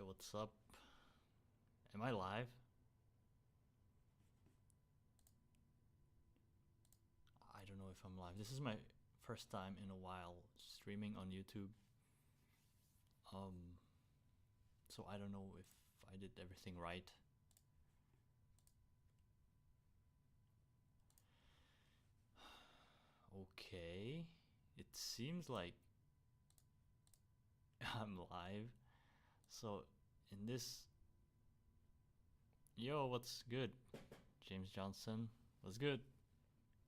Yo, what's up? Am I live? I don't know if I'm live. This is my first time in a while streaming on YouTube. So I don't know if I did everything right. Okay. It seems like I'm live. So in this... Yo, what's good? James Johnson. What's good?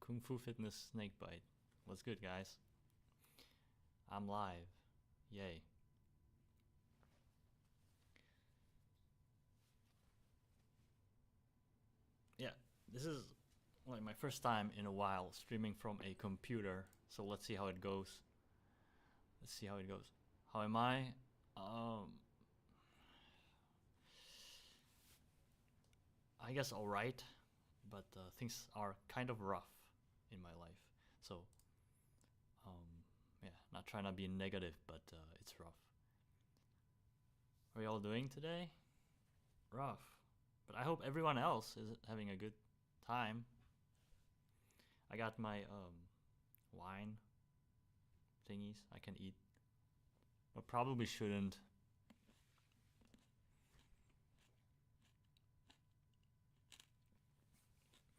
Kung Fu Fitness Snakebite. What's good, guys? I'm live. Yay. Yeah, this is like my first time in a while streaming from a computer. So let's see how it goes. Let's see how it goes. How am I? I guess alright, but things are kind of rough in my life. So, yeah, not trying to be negative, but it's rough. How are y'all doing today? Rough. But I hope everyone else is having a good time. I got my wine thingies I can eat, but probably shouldn't.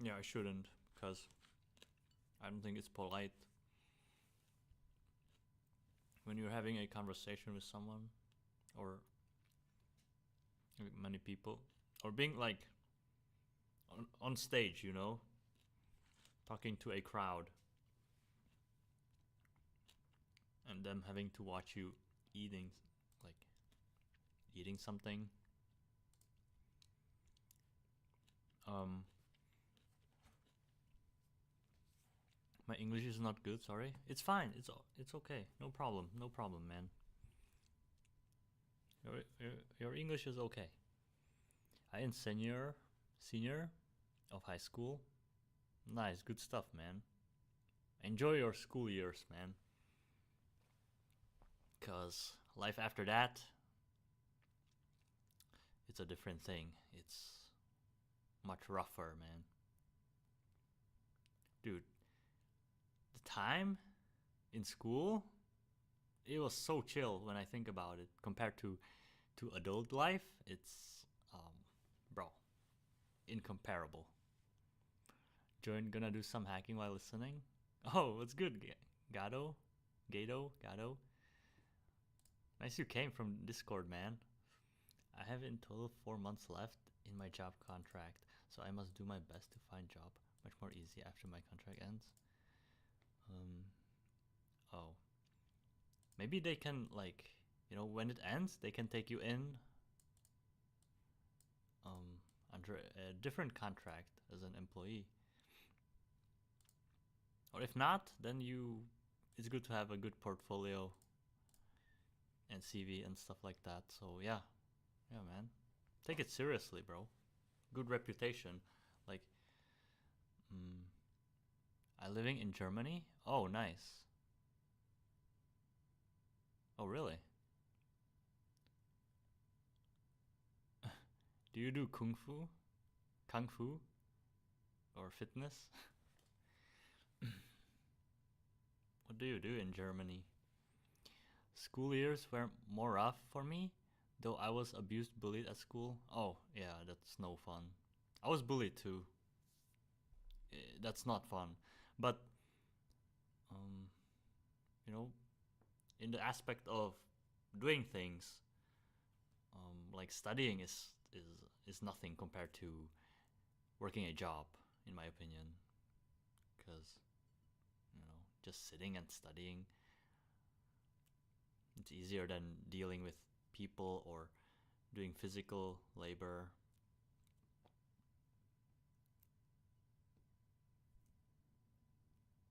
Yeah, I shouldn't, because I don't think it's polite when you're having a conversation with someone or many people, or being like on stage, you know, talking to a crowd and them having to watch you eating, like eating something. My English is not good, sorry. It's fine. It's okay. No problem. No problem, man. Your English is okay. I am senior of high school. Nice, good stuff, man. Enjoy your school years, man. Cause life after that, it's a different thing. It's much rougher, man. Dude, the time in school, it was so chill when I think about it compared to adult life. It's bro, incomparable. Join gonna do some hacking while listening. Oh, what's good, Gato? Nice you came from Discord, man. I have in total 4 months left in my job contract, so I must do my best to find job much more easy after my contract ends. Oh, maybe they can, like, you know, when it ends, they can take you in under a different contract as an employee. Or if not, then it's good to have a good portfolio and CV and stuff like that. So yeah, man, take it seriously, bro. Good reputation. Like, I living in Germany. Oh, nice. Oh, really? Do you do kung fu, or fitness? What do you do in Germany? School years were more rough for me, though I was abused, bullied at school. Oh, yeah, that's no fun. I was bullied too. That's not fun. But, you know, in the aspect of doing things, like studying is nothing compared to working a job, in my opinion. Because, you know, just sitting and studying, it's easier than dealing with people or doing physical labor.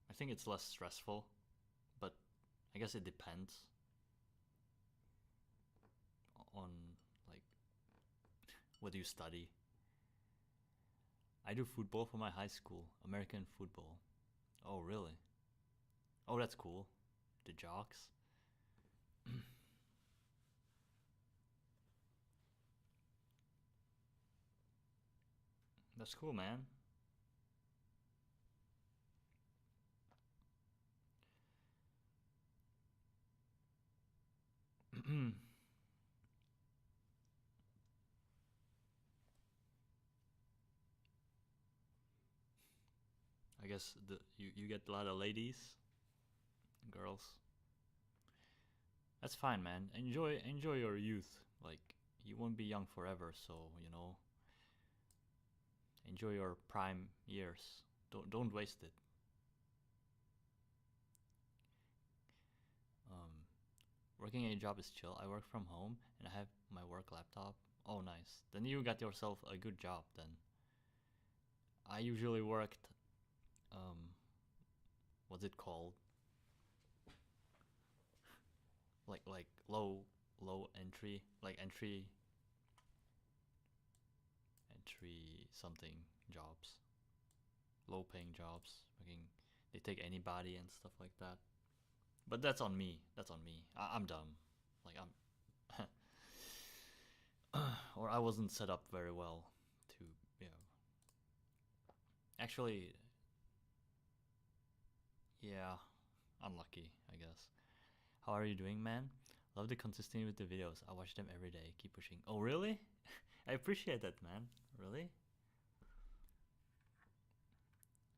I think it's less stressful, but I guess it depends on, like, what do you study. I do football for my high school, American football. Oh, really? Oh, that's cool. The jocks. That's cool, man. I guess you get a lot of ladies, girls. That's fine, man. Enjoy your youth. Like you won't be young forever, so you know, enjoy your prime years. Don't waste it. Um, Working a job is chill. I work from home and I have my work laptop. Oh, nice. Then you got yourself a good job. Then I usually worked. What's it called? Like low entry, like entry something jobs, low paying jobs. Fucking, they take anybody and stuff like that. But that's on me. That's on me. I'm dumb. Like I'm, or I wasn't set up very well to, you know. Actually, yeah, unlucky, I guess. How are you doing, man? Love the consistency with the videos. I watch them every day. Keep pushing. Oh, really? I appreciate that, man. Really?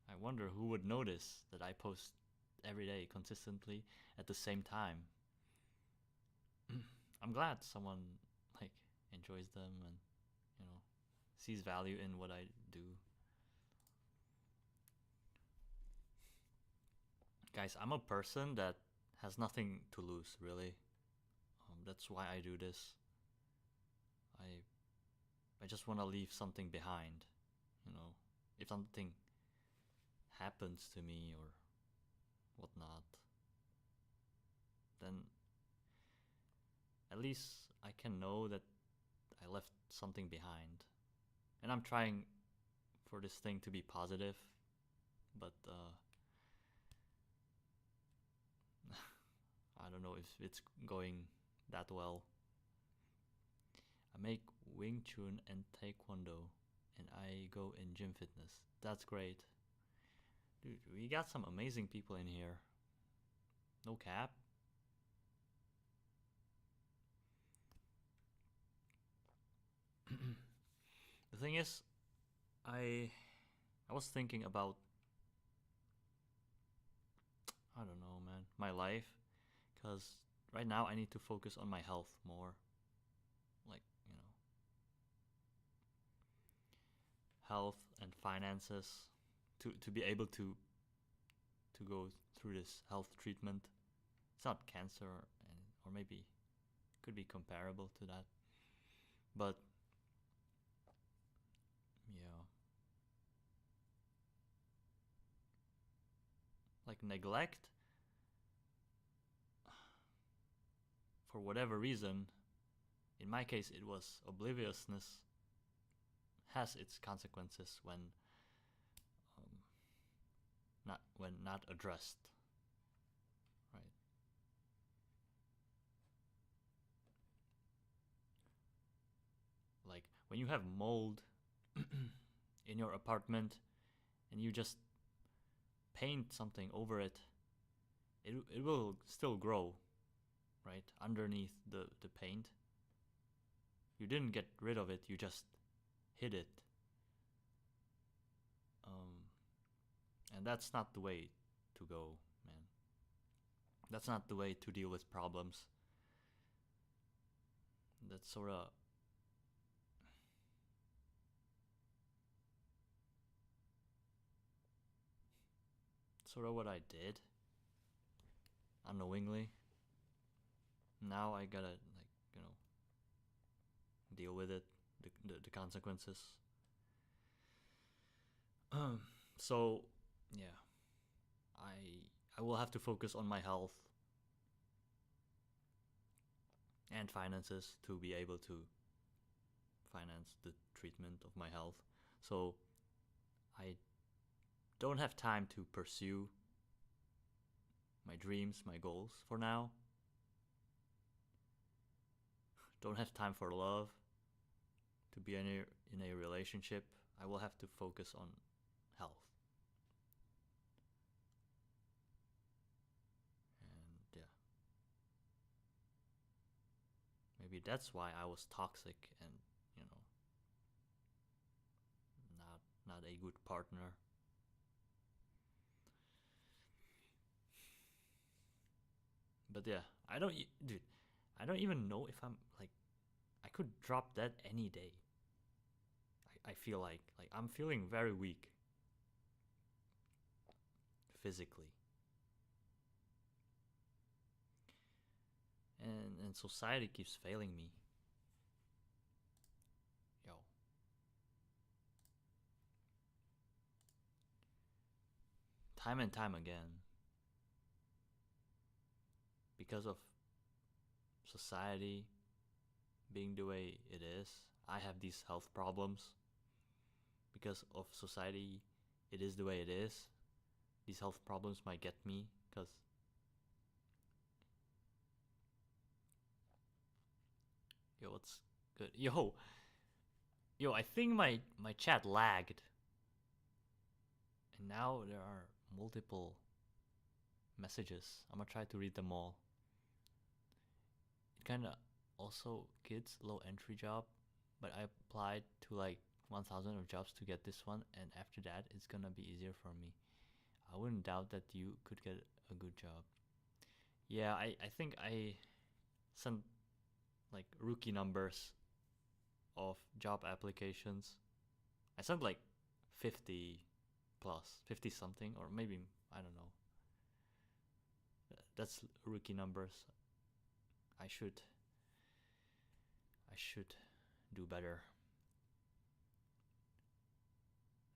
I wonder who would notice that I post every day consistently at the same time. I'm glad someone like enjoys them and you know sees value in what I do. Guys, I'm a person that has nothing to lose, really. That's why I do this. I I just want to leave something behind, you know. If something happens to me or whatnot, then at least I can know that I left something behind. And I'm trying for this thing to be positive, but I don't know if it's going that well. I make Wing Chun and Taekwondo, and I go in gym fitness. That's great. Dude, we got some amazing people in here. No cap. The thing is, I I was thinking about I don't know, man, my life, cuz right now I need to focus on my health more. Like, you know, health and finances to be able to go through this health treatment. It's not cancer or maybe could be comparable to that. But yeah, like neglect for whatever reason, in my case it was obliviousness, has its consequences um, not addressed, right? Like when you have mold in your apartment and you just paint something over it, it will still grow, right? Underneath the paint. You didn't get rid of it, you just hid it. Um, and that's not the way to go, man. That's not the way to deal with problems. That's sort of what I did unknowingly. Now I gotta like you know deal with it, the consequences. So yeah, I will have to focus on my health and finances to be able to finance the treatment of my health. So I don't have time to pursue my dreams, my goals for now. Don't have time for love, to be in a relationship. I will have to focus on health. And yeah. Maybe that's why I was toxic and, you know, not a good partner. But yeah, dude, I don't even know if I'm like, I could drop that any day. I feel like I'm feeling very weak physically, and society keeps failing me. Yo, time and time again, because of society being the way it is, I have these health problems. Because of society, it is the way it is. These health problems might get me because yo, what's good? Yo, I think my chat lagged, and now there are multiple messages. I'm gonna try to read them all. It kind of also kids low entry job, but I applied to like 1,000 of jobs to get this one, and after that, it's gonna be easier for me. I wouldn't doubt that you could get a good job. Yeah, I think I sent like rookie numbers of job applications. I sent like 50 plus, 50 something, or maybe, I don't know. That's rookie numbers. I should do better.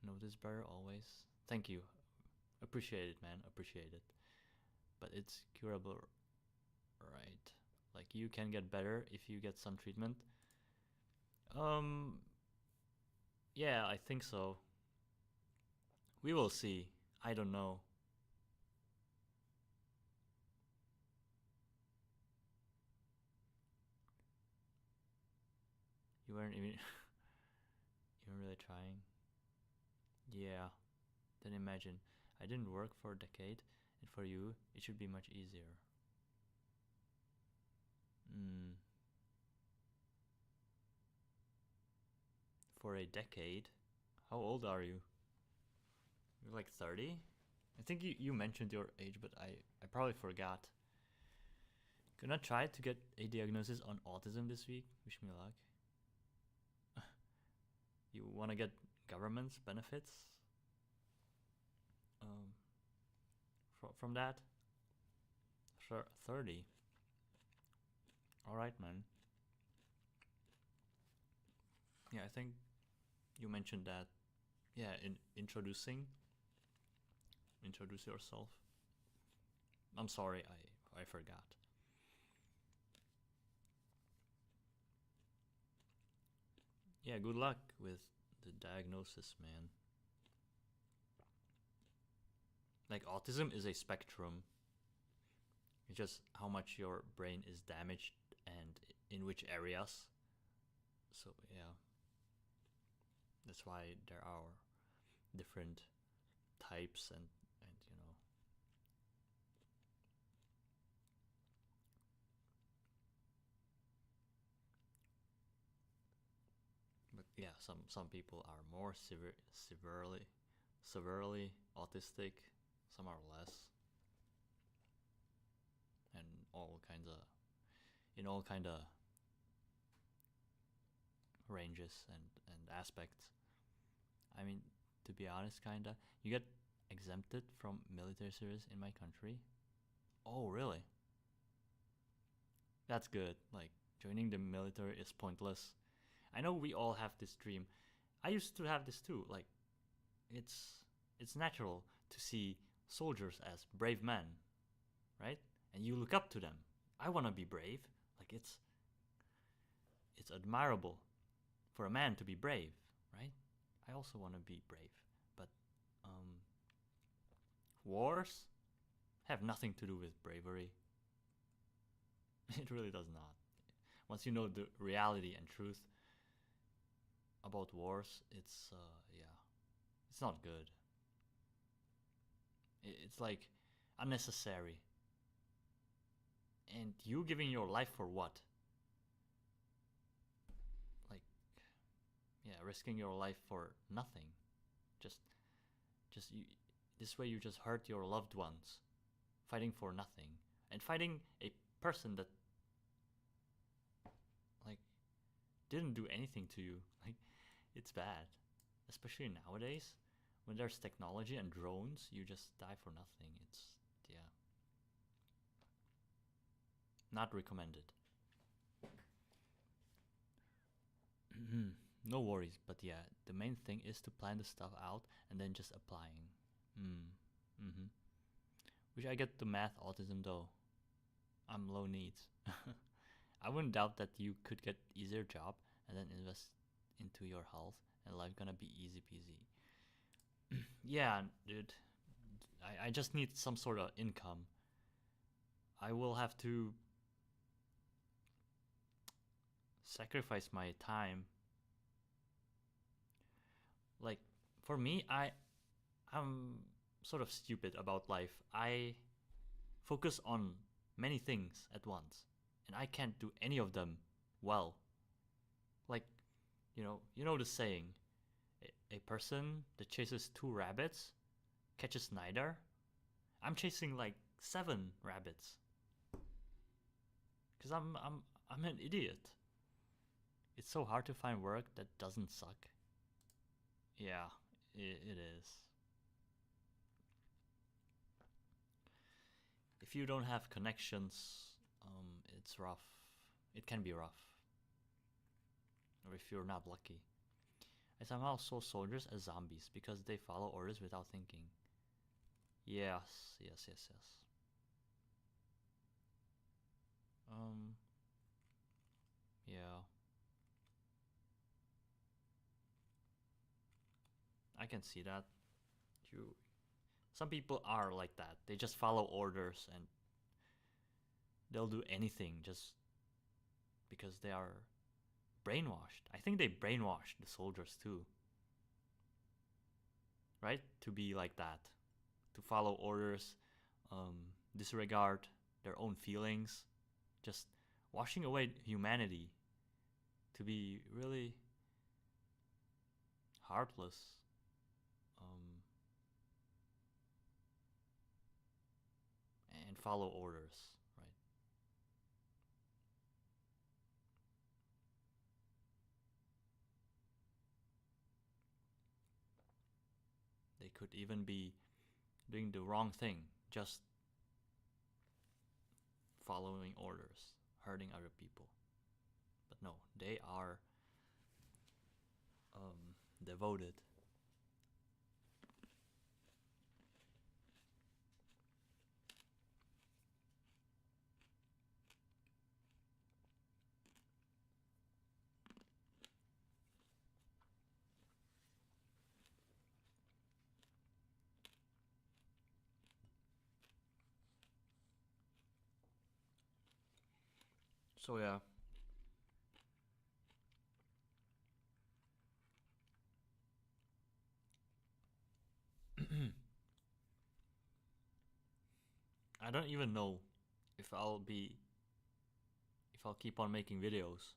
Notice better always. Thank you. Appreciate it, man. Appreciate it. But it's curable, right? Like you can get better if you get some treatment. Um yeah, I think so. We will see. I don't know. You weren't even even really trying. Yeah. Then imagine I didn't work for a decade, and for you it should be much easier. Hmm. For a decade? How old are you? You're like 30? I think you mentioned your age, but I probably forgot. Gonna try to get a diagnosis on autism this week. Wish me luck. You wanna get government's benefits um, from that? 30. Alright, man. Yeah, I think you mentioned that. Yeah, in introduce yourself. I'm sorry, I forgot. Yeah, good luck with the diagnosis, man. Like autism is a spectrum. It's just how much your brain is damaged and in which areas. So yeah, that's why there are different types and you know. But yeah, some people are more severely autistic. Some are less, and all kinds of in all kind of ranges and aspects. I mean, to be honest, kinda, you get exempted from military service in my country. Oh, really? That's good. Like joining the military is pointless. I know we all have this dream. I used to have this too. Like it's it's natural to see soldiers as brave men, right? And you look up to them. I want to be brave. Like it's admirable for a man to be brave, right? I also want to be brave. But um wars have nothing to do with bravery. It really does not. Once you know the reality and truth, about wars, it's yeah, it's not good. It's like unnecessary. And you giving your life for what? Like, yeah, risking your life for nothing. Just, just you. This way, you just hurt your loved ones, fighting for nothing, and fighting a person that like didn't do anything to you. Like, it's bad, especially nowadays when there's technology and drones. You just die for nothing. It's yeah, not recommended. No worries, but yeah, the main thing is to plan the stuff out and then just applying. Mm. Mm-hmm. Wish I get the math autism though. I'm low needs. I wouldn't doubt that you could get easier job and then invest into your health and life gonna be easy peasy. Yeah, dude. I just need some sort of income. I will have to sacrifice my time. Like for me, I'm sort of stupid about life. I focus on many things at once, and I can't do any of them well. Like, you know the saying, a person that chases two rabbits catches neither. I'm chasing like 7 rabbits because I'm an idiot. It's so hard to find work that doesn't suck. Yeah, it is. If you don't have connections, it's rough. It can be rough. Or if you're not lucky. I somehow saw soldiers as zombies because they follow orders without thinking. Yes, yes, yes, yes. Um, yeah. I can see that. You Some people are like that. They just follow orders and they'll do anything just because they are brainwashed. I think they brainwashed the soldiers too, right? To be like that, to follow orders, um, disregard their own feelings, just washing away humanity, to be really heartless. Um, and follow orders, right? They could even be doing the wrong thing, just following orders, hurting other people. But no, they are devoted. So yeah, I don't even know if I'll keep on making videos.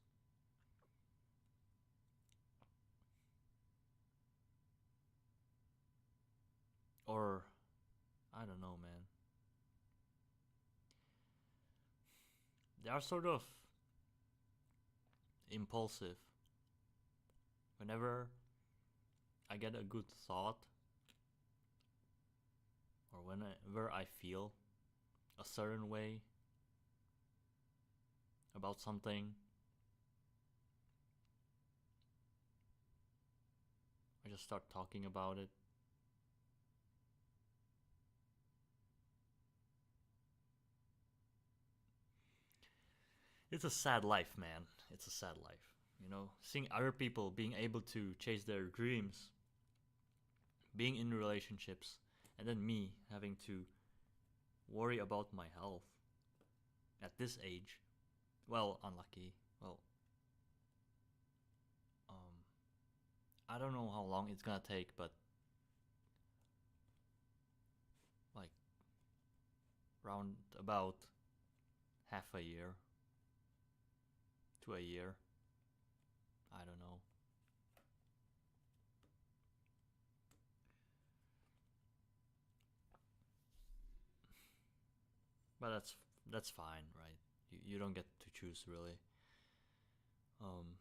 Or I don't know, man. They are sort of impulsive. Whenever I get a good thought or whenever I feel a certain way about something, I just start talking about it. It's a sad life, man. It's a sad life. Seeing other people being able to chase their dreams, being in relationships, and then me having to worry about my health at this age. Well, unlucky. Well, um, I don't know how long it's gonna take, but like round about half a year to a year. I don't know. But that's fine, right? You don't get to choose really. Um,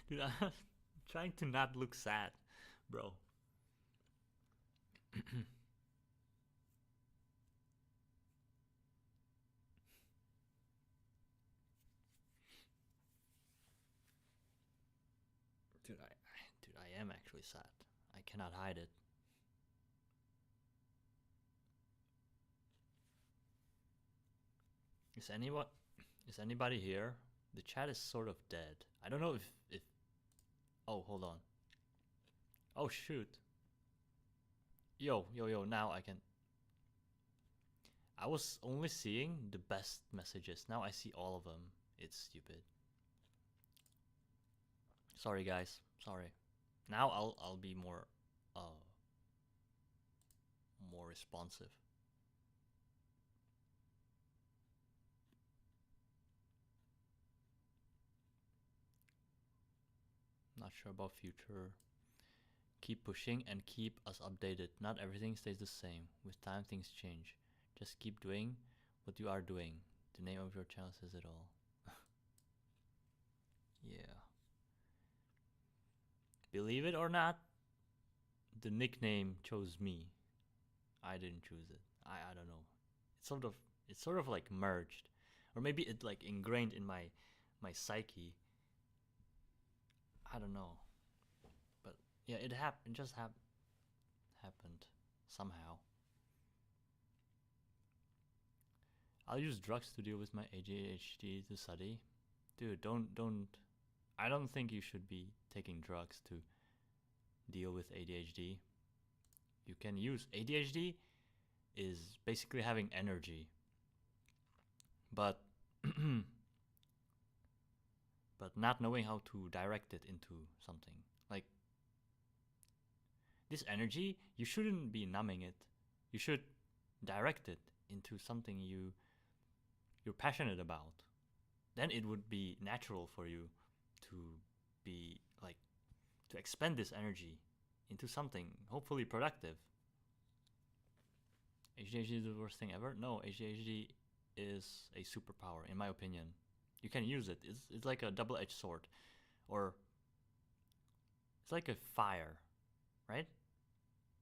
dude, I'm trying to not look sad, bro. Dude, I am actually sad. I cannot hide it. Is anyone? Is anybody here? The chat is sort of dead. I don't know if. Oh, hold on. Oh shoot. Yo. Now I can. I was only seeing the best messages. Now I see all of them. It's stupid. Sorry guys. Sorry. Now I'll be more responsive. Not sure about future. Keep pushing and keep us updated. Not everything stays the same. With time things change. Just keep doing what you are doing. The name of your channel says it all. Yeah. Believe it or not, the nickname chose me. I didn't choose it. I don't know. It's sort of like merged, or maybe it like ingrained in my psyche. I don't know, but yeah, it happened. It just happened somehow. I'll use drugs to deal with my ADHD to study. Dude, don't. I don't think you should be taking drugs to deal with ADHD. You can use ADHD is basically having energy, but but not knowing how to direct it into something. Like this energy, you shouldn't be numbing it. You should direct it into something you're passionate about. Then it would be natural for you to be like to expend this energy into something hopefully productive. ADHD is the worst thing ever? No, ADHD is a superpower in my opinion. You can use it. It's like a double-edged sword, or it's like a fire, right?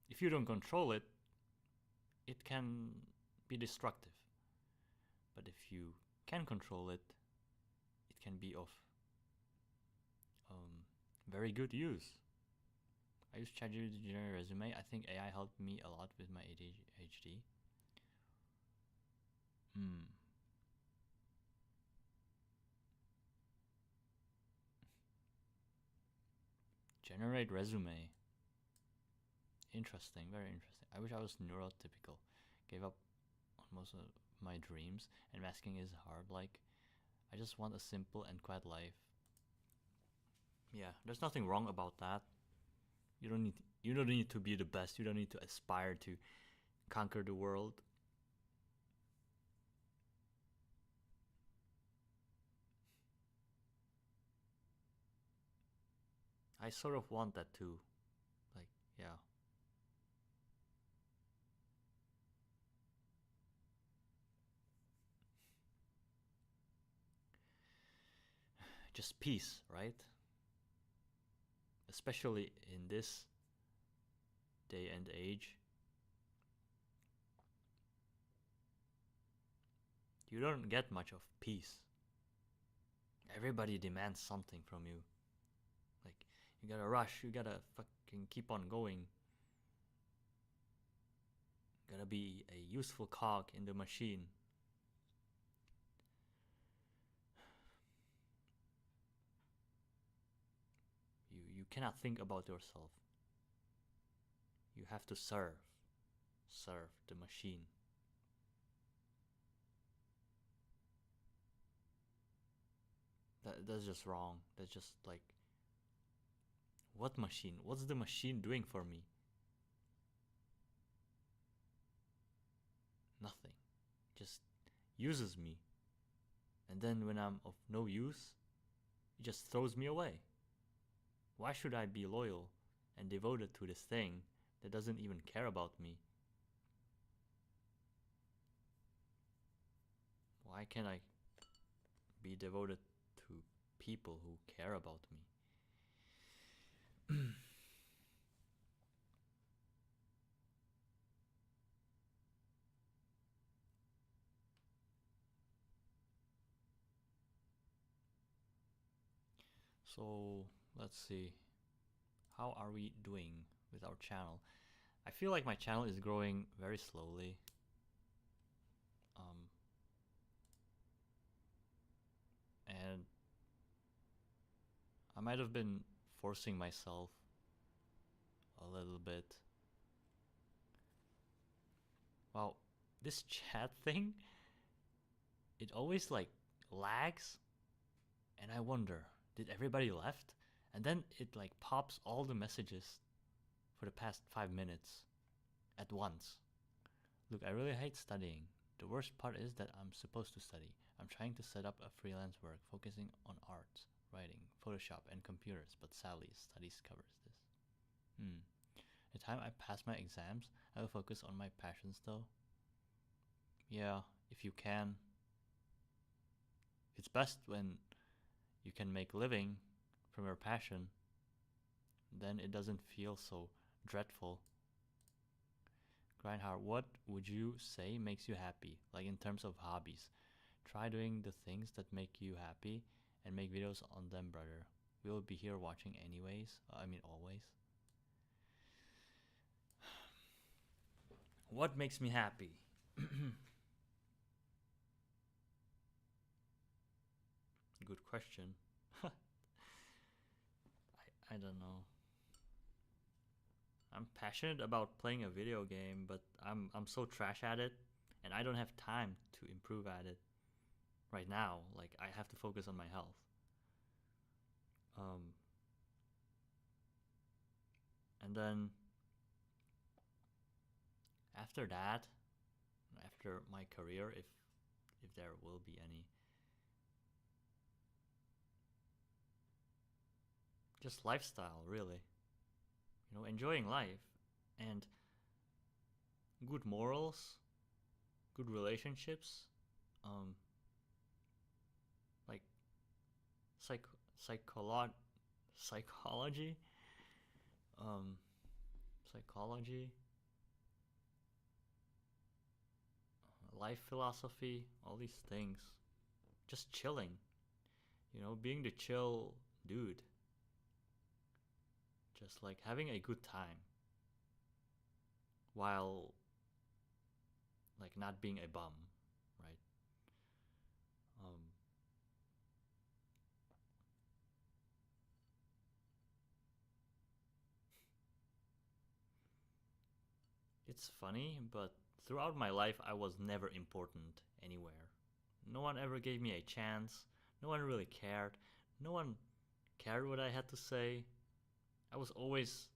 If you don't control it, it can be destructive. But if you can control it, it can be of very good use. I use ChatGPT to generate a resume. I think AI helped me a lot with my ADHD. Generate resume. Interesting, very interesting. I wish I was neurotypical. Gave up on most of my dreams, and masking is hard. Like, I just want a simple and quiet life. Yeah, there's nothing wrong about that. You don't need to be the best. You don't need to aspire to conquer the world. I sort of want that too. Like, yeah. Just peace, right? Especially in this day and age. You don't get much of peace. Everybody demands something from you. Like, you gotta rush, you gotta fucking keep on going. gotta be a useful cog in the machine. You cannot think about yourself. You have to serve the machine. That's just wrong. That's just like, what machine? What's the machine doing for me? Nothing. Just uses me. And then when I'm of no use, it just throws me away. Why should I be loyal and devoted to this thing that doesn't even care about me? Why can't I be devoted to people who care about me? So let's see. How are we doing with our channel? I feel like my channel is growing very slowly. And I might have been forcing myself a little bit. Well, this chat thing, it always like lags, and I wonder, did everybody left? And then it like pops all the messages for the past 5 minutes at once. Look, I really hate studying. The worst part is that I'm supposed to study. I'm trying to set up a freelance work focusing on art, writing, Photoshop, and computers, but sadly, studies covers this. The time I pass my exams, I will focus on my passions though. Yeah, if you can. It's best when you can make a living from your passion. Then it doesn't feel so dreadful. Grindhard, what would you say makes you happy? Like in terms of hobbies. Try doing the things that make you happy and make videos on them, brother. We will be here watching anyways. I mean, always. What makes me happy? Good question. I don't know. I'm passionate about playing a video game, but I'm so trash at it, and I don't have time to improve at it right now. Like, I have to focus on my health. And then after that, after my career, if there will be any, just lifestyle, really. You know, enjoying life and good morals, good relationships, like psychology, psychology, life philosophy, all these things. Just chilling, you know, being the chill dude. Just like having a good time while like not being a bum, right? It's funny, but throughout my life I was never important anywhere. No one ever gave me a chance. No one really cared. No one cared what I had to say. I was always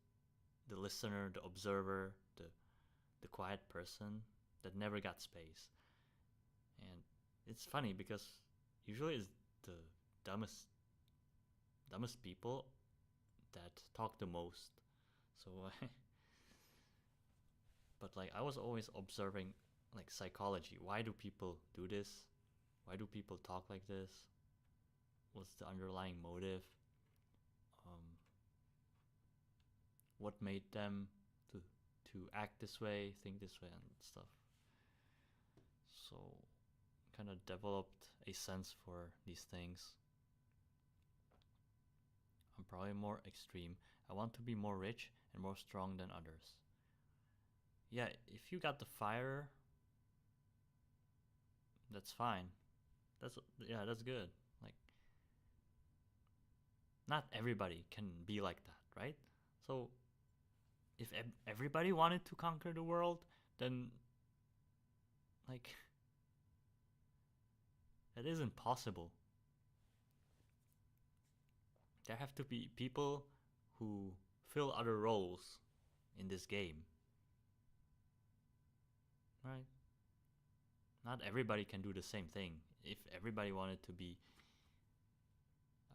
the listener, the observer, the quiet person that never got space. And it's funny because usually it's the dumbest people that talk the most. So but like I was always observing like psychology. Why do people do this? Why do people talk like this? What's the underlying motive? What made them to act this way, think this way, and stuff. So kind of developed a sense for these things. I'm probably more extreme. I want to be more rich and more strong than others. yeah, if you got the fire, that's fine. That's yeah, that's good. Like not everybody can be like that, right? So if everybody wanted to conquer the world, then like that isn't possible. There have to be people who fill other roles in this game, right? Not everybody can do the same thing. If everybody wanted to be,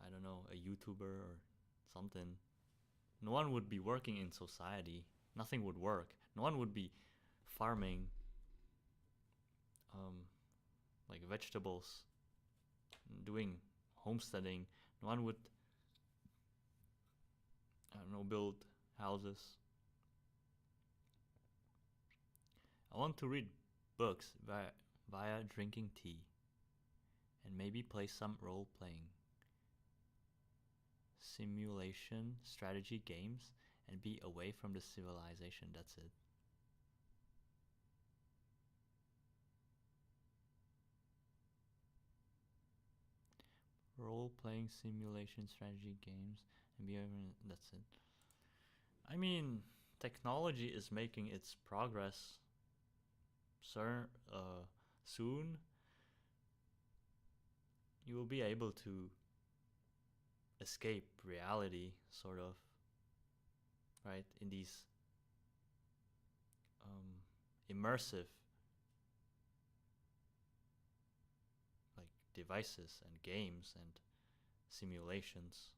I don't know, a YouTuber or something, no one would be working in society. Nothing would work. No one would be farming um, like vegetables, doing homesteading. No one would, I don't know, build houses. I want to read books via drinking tea and maybe play some role playing simulation strategy games and be away from the civilization. That's it. Role playing simulation strategy games and be away. That's it. I mean, technology is making its progress. Sir, soon you will be able to escape reality, sort of, right? In these immersive like devices and games and simulations.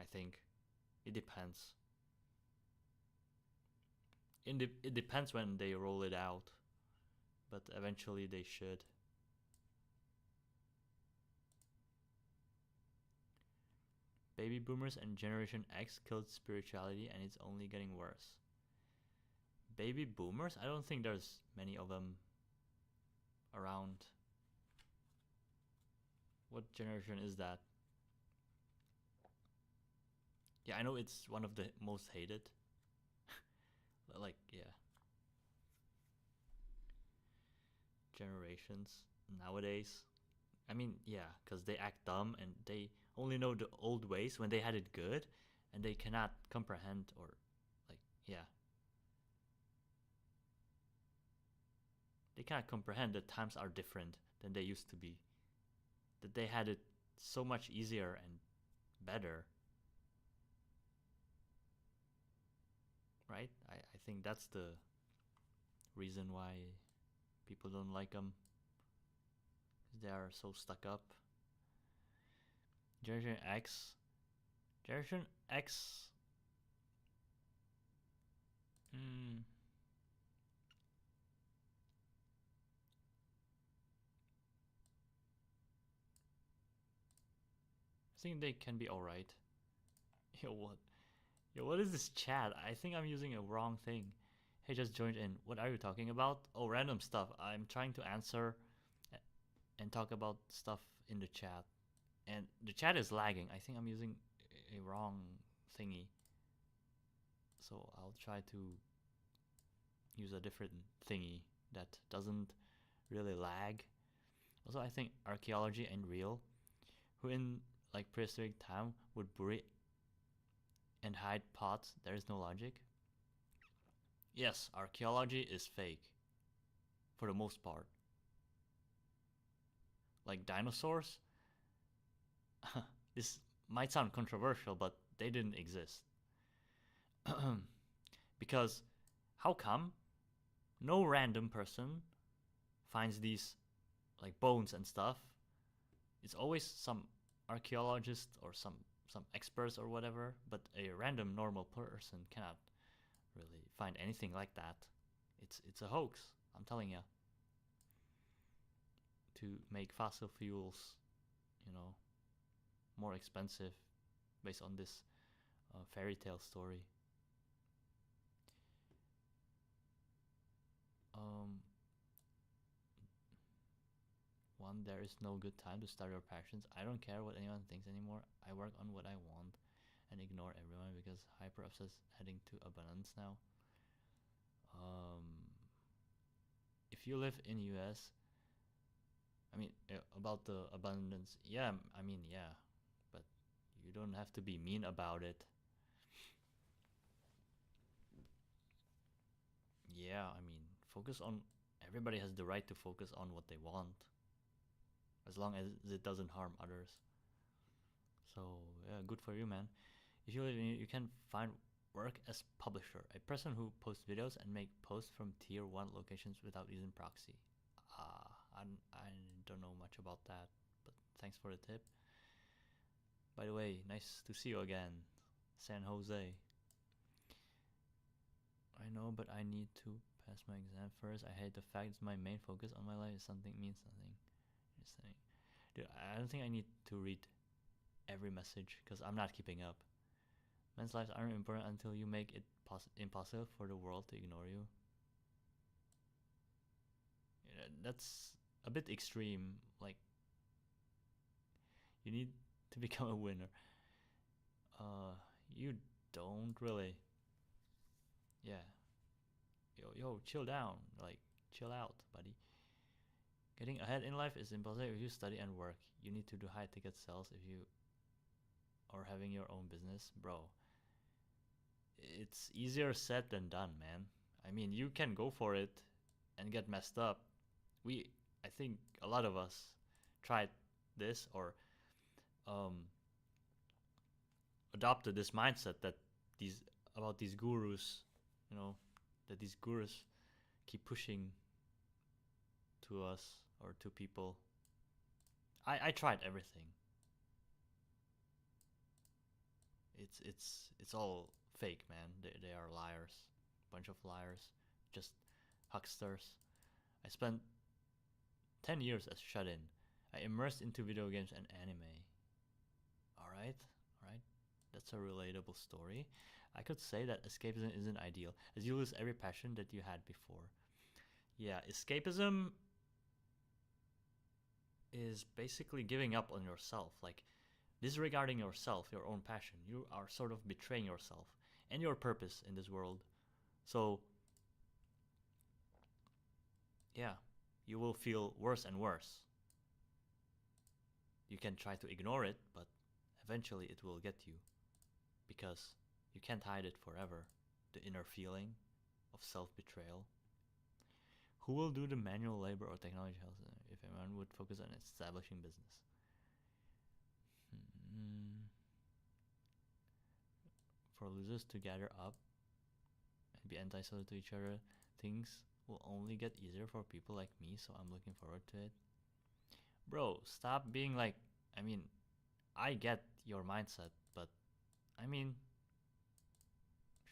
I think it depends. It depends when they roll it out, but eventually they should. Baby boomers and Generation X killed spirituality, and it's only getting worse. Baby boomers? I don't think there's many of them around. What generation is that? Yeah, I know it's one of the most hated. Like, yeah. Generations nowadays. I mean, yeah, because they act dumb and they only know the old ways when they had it good, and they cannot comprehend or, like, yeah. They cannot comprehend that times are different than they used to be. That they had it so much easier and better. Right? I think that's the reason why people don't like them. They are so stuck up. Generation X. Generation X. Mm, I think they can be alright. Yo, what? Yo, what is this chat? I think I'm using a wrong thing. Hey, just joined in. What are you talking about? Oh, random stuff. I'm trying to answer and talk about stuff in the chat. And the chat is lagging. I think I'm using a wrong thingy. So I'll try to use a different thingy that doesn't really lag. Also, I think archaeology and real, who in like prehistoric time would bury and hide pots, there is no logic. Yes, archaeology is fake for the most part. Like dinosaurs, this might sound controversial, but they didn't exist. Because how come no random person finds these like bones and stuff? It's always some archaeologist or some experts or whatever, but a random normal person cannot really find anything like that. It's a hoax, I'm telling you. To make fossil fuels, you know, more expensive based on this fairy tale story. Um, One, there is no good time to start your passions. I don't care what anyone thinks anymore. I work on what I want and ignore everyone because hyper obsessed heading to abundance now. Um, if you live in US, I mean, about the abundance, yeah, I mean, yeah, but you don't have to be mean about it. Yeah, I mean, focus on, everybody has the right to focus on what they want, as long as it doesn't harm others. So, yeah, good for you, man. If you live in, you can find work as publisher, a person who posts videos and make posts from tier 1 locations without using proxy. I don't know much about that, but thanks for the tip. By the way, nice to see you again, San Jose. I know, but I need to pass my exam first. I hate the fact that my main focus on my life is something means nothing. Interesting. Dude, I don't think I need to read every message because I'm not keeping up. Men's lives aren't important until you make it impossible for the world to ignore you. Yeah, that's a bit extreme. Like, you need to become a winner. You don't really. Yeah. Yo, chill down. Like, chill out, buddy. Getting ahead in life is impossible if you study and work. You need to do high ticket sales if you are having your own business, bro. It's easier said than done, man. I mean, you can go for it and get messed up. I think a lot of us tried this or um, adopted this mindset that these about these gurus, you know, that these gurus keep pushing to us or to people. I tried everything. It's all fake, man. They are liars, bunch of liars, just hucksters. I spent 10 years as shut-in. I immersed into video games and anime. All right, that's a relatable story. I could say that escapism isn't ideal, as you lose every passion that you had before. Yeah, escapism is basically giving up on yourself, like disregarding yourself, your own passion. You are sort of betraying yourself and your purpose in this world. So, yeah, you will feel worse and worse. You can try to ignore it, but eventually it will get you because you can't hide it forever. The inner feeling of self betrayal. Who will do the manual labor or technology health if everyone would focus on establishing business? For losers to gather up and be antisocial to each other, things will only get easier for people like me, so I'm looking forward to it. Bro, stop being like, I mean, I get your mindset, but I mean,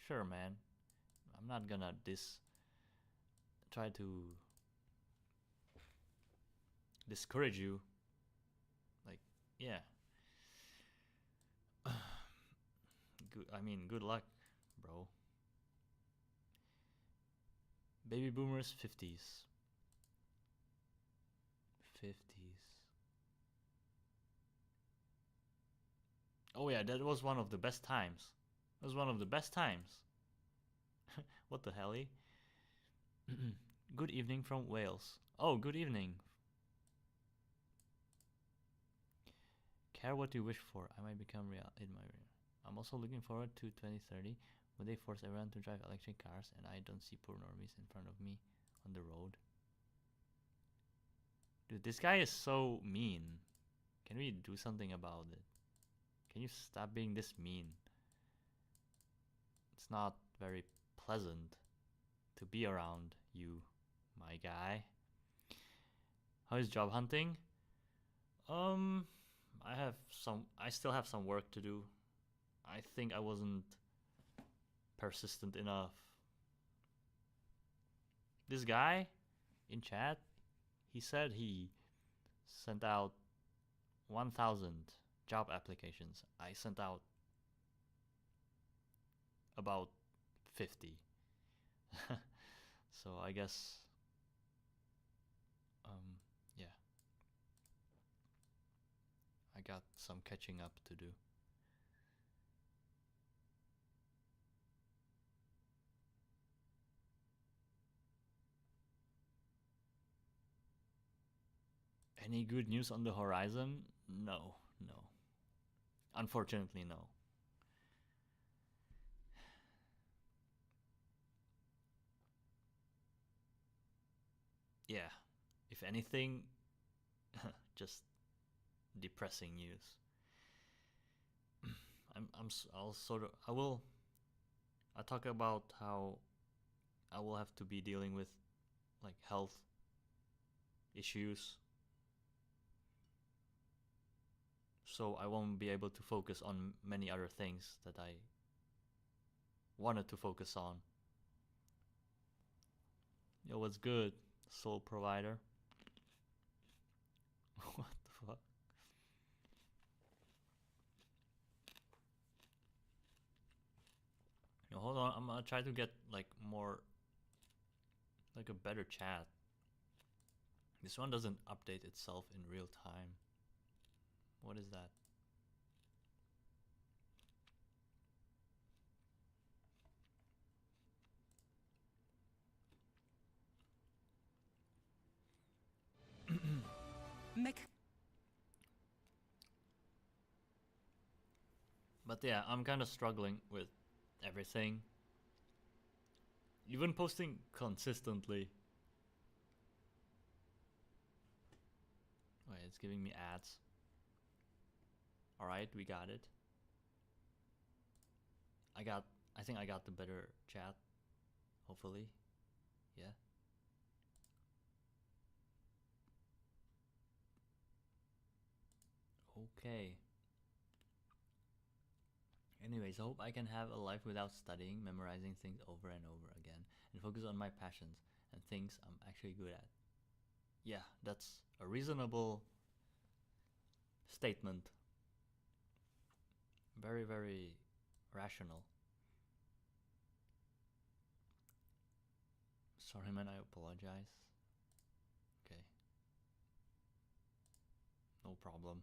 sure, man. I'm not gonna try to discourage you. Like, yeah. Good luck, bro. Baby boomers 50s. 50s. Oh yeah, that was one of the best times. That was one of the best times. What the hell? Good evening from Wales. Oh, good evening. Care what you wish for. I might become real in my real. I'm also looking forward to 2030 when they force everyone to drive electric cars and I don't see poor normies in front of me on the road. Dude, this guy is so mean. Can we do something about it? Can you stop being this mean? It's not very pleasant to be around you, my guy. How is job hunting? I still have some work to do. I think I wasn't persistent enough. This guy in chat, he said he sent out 1,000 job applications. I sent out about 50. So I guess, yeah, I got some catching up to do. Any good news on the horizon? No, no. Unfortunately, no. Yeah, if anything, just depressing news. I'll talk about how I will have to be dealing with like health issues, so I won't be able to focus on many other things that I wanted to focus on. Yo, what's good, soul provider? What the fuck? Yo, hold on, I'm gonna try to get like more, like a better chat. This one doesn't update itself in real time. What is that? But yeah, I'm kind of struggling with everything. Even posting consistently. Wait, it's giving me ads. Alright, we got it. I think I got the better chat. Hopefully. Yeah. Okay. Anyways, I hope I can have a life without studying, memorizing things over and over again, and focus on my passions and things I'm actually good at. Yeah, that's a reasonable statement. Very, very rational. Sorry, man, I apologize. Okay. No problem.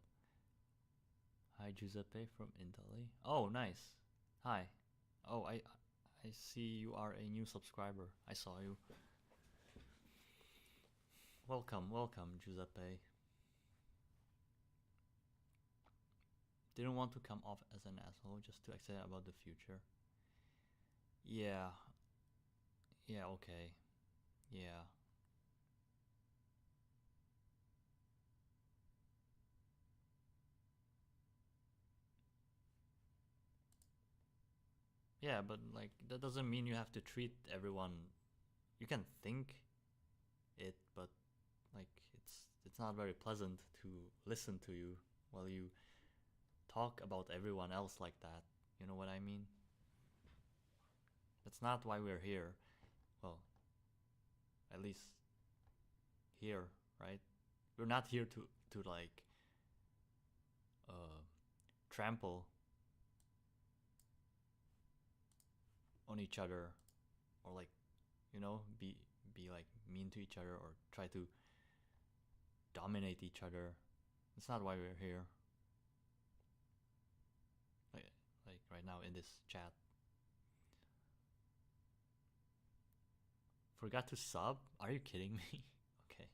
Hi, Giuseppe from Italy. Oh, nice. Hi. Oh, I see you are a new subscriber. I saw you. Welcome, welcome, Giuseppe. Didn't want to come off as an asshole, just too excited about the future. Yeah. Yeah, okay. Yeah. Yeah, but like that doesn't mean you have to treat everyone. You can think it, but like it's not very pleasant to listen to you while you talk about everyone else like that. You know what I mean? That's not why we're here. Well, at least here, right? We're not here to like uh trample on each other, or like, you know, be like mean to each other, or try to dominate each other. That's not why we're here. Like like right now in this chat. Forgot to sub? Are you kidding me? Okay.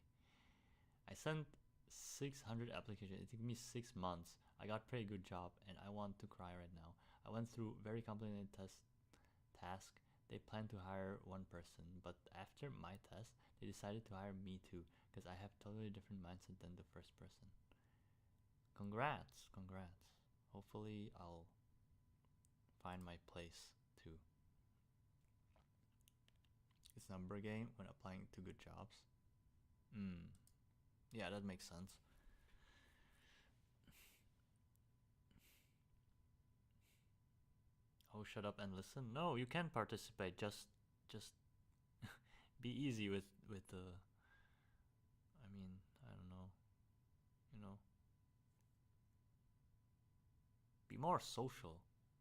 I sent 600 applications. It took me 6 months. I got pretty good job, and I want to cry right now. I went through very complicated task. They planned to hire one person, but after my test, they decided to hire me too, because I have totally different mindset than the first person. Congrats, congrats. Hopefully I'll find my place too. It's number game when applying to good jobs. Yeah, that makes sense. Oh, shut up and listen. No, you can participate. Just be easy with the. I mean, I don't know. You know, be more social.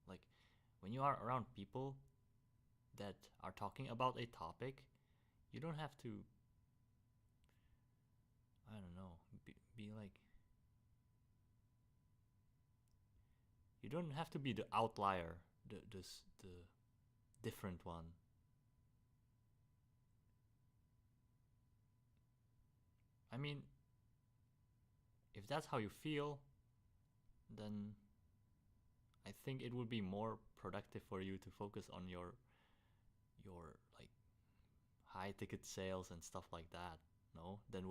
Like when you are around people that are talking about a topic, you don't have to. I don't know. Be like. You don't have to be the outlier, the different one. I mean, if that's how you feel, then I think it would be more productive for you to focus on your like high ticket sales and stuff like that, no? Than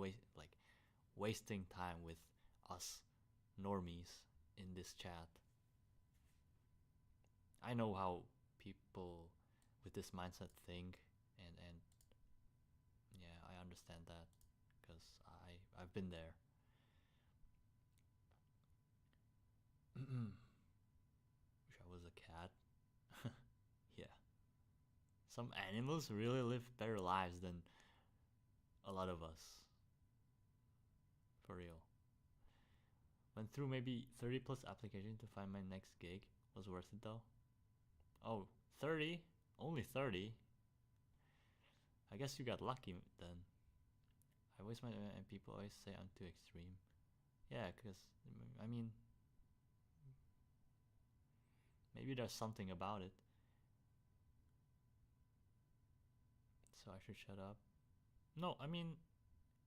wasting time with us normies in this chat. I know how people with this mindset think, and yeah, I understand that because I've been there. Wish I was a cat. Yeah. Some animals really live better lives than a lot of us. For real. Went through maybe 30 plus applications to find my next gig. Was worth it though? Oh, 30? Only 30? I guess you got lucky then. I waste my and people always say I'm too extreme. Yeah, because I mean, maybe there's something about it. So I should shut up. No, I mean,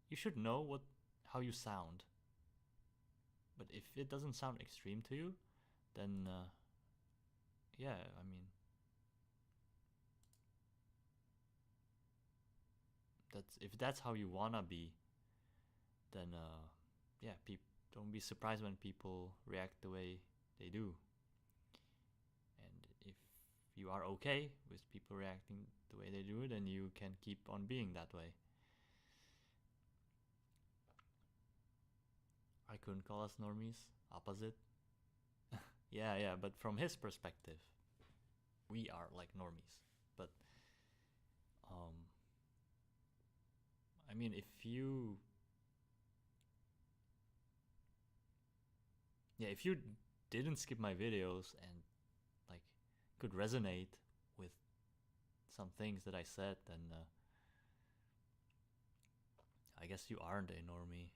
you should know how you sound. But if it doesn't sound extreme to you, then yeah, I mean, if that's how you wanna be, then yeah, don't be surprised when people react the way they do. And if you are okay with people reacting the way they do, then you can keep on being that way. I couldn't call us normies. Opposite. Yeah, but from his perspective, we are like normies. But I mean, if you didn't skip my videos and like could resonate with some things that I said, then I guess you aren't a normie.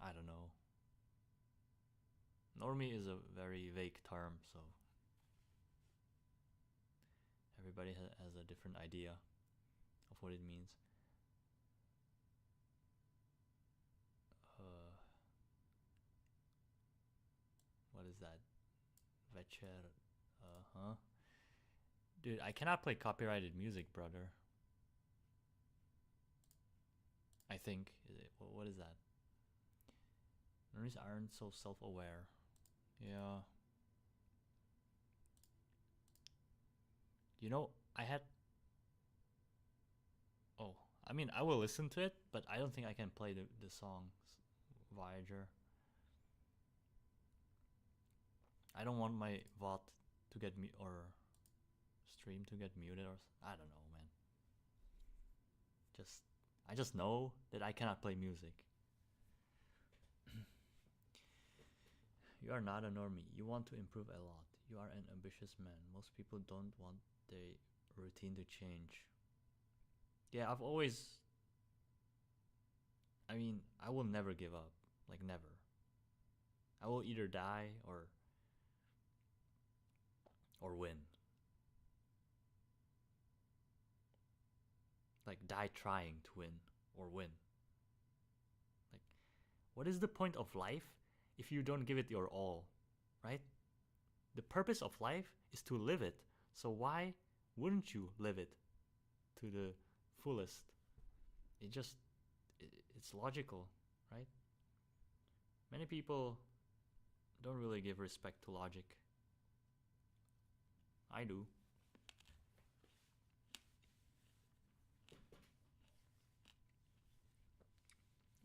I don't know. Normie is a very vague term, so everybody has a different idea of what it means. What is that? Večer. Huh? Dude, I cannot play copyrighted music, brother. I think. What is that? Normies aren't so self-aware. Yeah. You know, I had. Oh, I mean, I will listen to it, but I don't think I can play the song Voyager. I don't want my VOD to get or stream to get muted, or I don't know, man. I just know that I cannot play music. You are not a normie. You want to improve a lot. You are an ambitious man. Most people don't want their routine to change. Yeah, I've always. I mean, I will never give up. Like, never. I will either die or win. Like, die trying to win or win. Like, what is the point of life if you don't give it your all, right? The purpose of life is to live it. So why wouldn't you live it to the fullest? It's logical, right? Many people don't really give respect to logic. I do.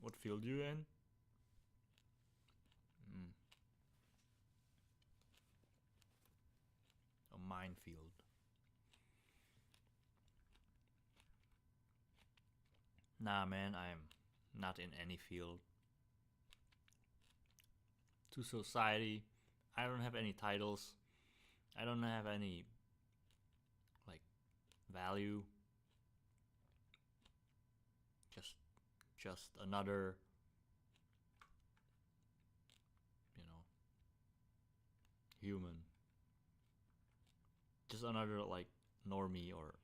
What field you in? A minefield. Nah, man, I'm not in any field. To society, I don't have any titles. I don't have any like value. Just another, human. Just another like normie or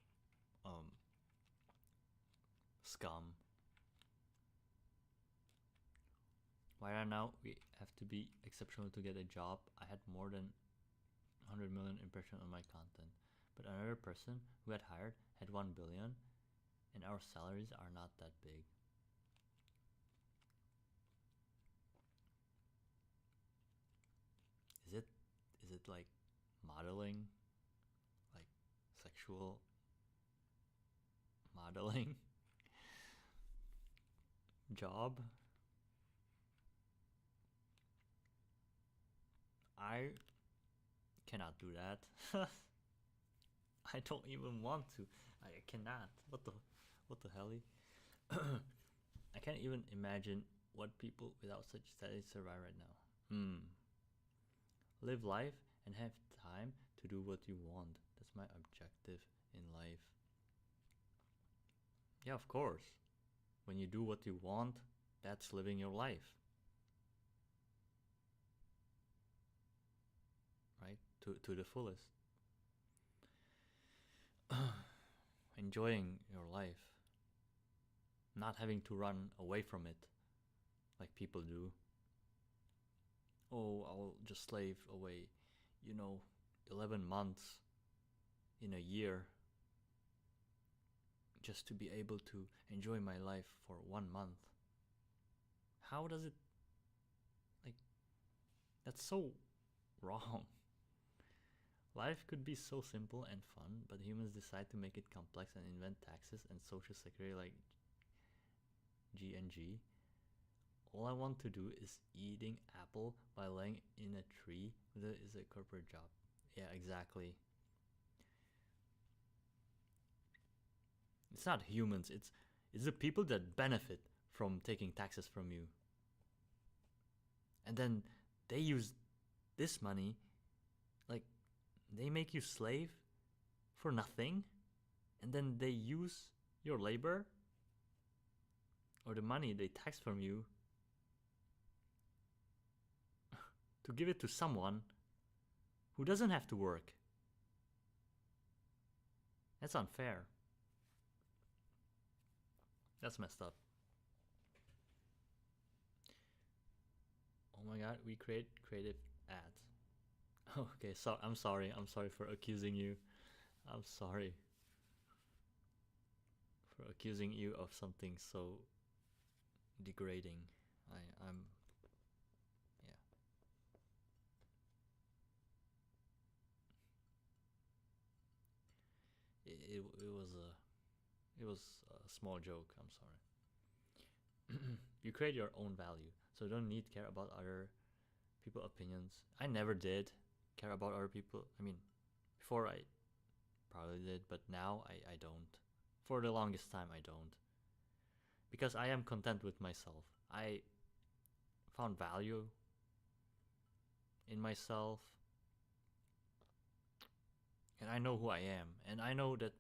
scum. Why now we have to be exceptional to get a job? I had more than 100 million impressions on my content, but another person who had hired had 1 billion, and our salaries are not that big. Is it like modeling, like sexual modeling job? I cannot do that. I don't even want to. I cannot. What the hell? I can't even imagine what people without such status survive right now. Live life and have time to do what you want. That's my objective in life. Yeah, of course. When you do what you want, that's living your life. Right? To the fullest. Enjoying your life. Not having to run away from it like people do. Oh, I'll just slave away, 11 months in a year just to be able to enjoy my life for 1 month. How does it, that's so wrong. Life could be so simple and fun, but humans decide to make it complex and invent taxes and social security like G&G. All I want to do is eating apple while laying in a tree is a corporate job. Yeah, exactly. It's not humans, it's the people that benefit from taking taxes from you. And then they use this money, they make you slave for nothing, and then they use your labor or the money they tax from you to give it to someone who doesn't have to work. That's unfair. That's messed up. Oh my god, we create creative ads. Okay, so I'm sorry for accusing you. I'm sorry for accusing you of something so degrading. I'm yeah. It was a small joke. I'm sorry. You create your own value, so you don't need to care about other people's opinions. I never did care about other people. I mean, before I probably did, but now I don't. For the longest time, I don't. Because I am content with myself. I found value in myself. And I know who I am. And I know that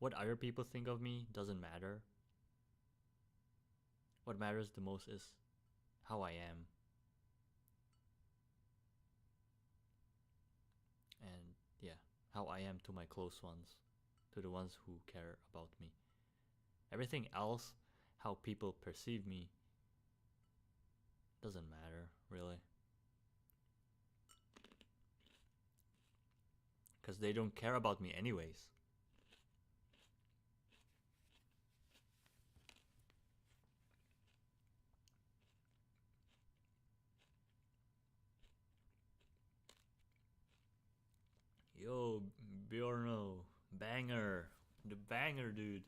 what other people think of me doesn't matter. What matters the most is how I am. And yeah, how I am to my close ones, to the ones who care about me. Everything else, how people perceive me, doesn't matter, really. Because they don't care about me anyways. Yo, Bjorno, banger, the banger, dude.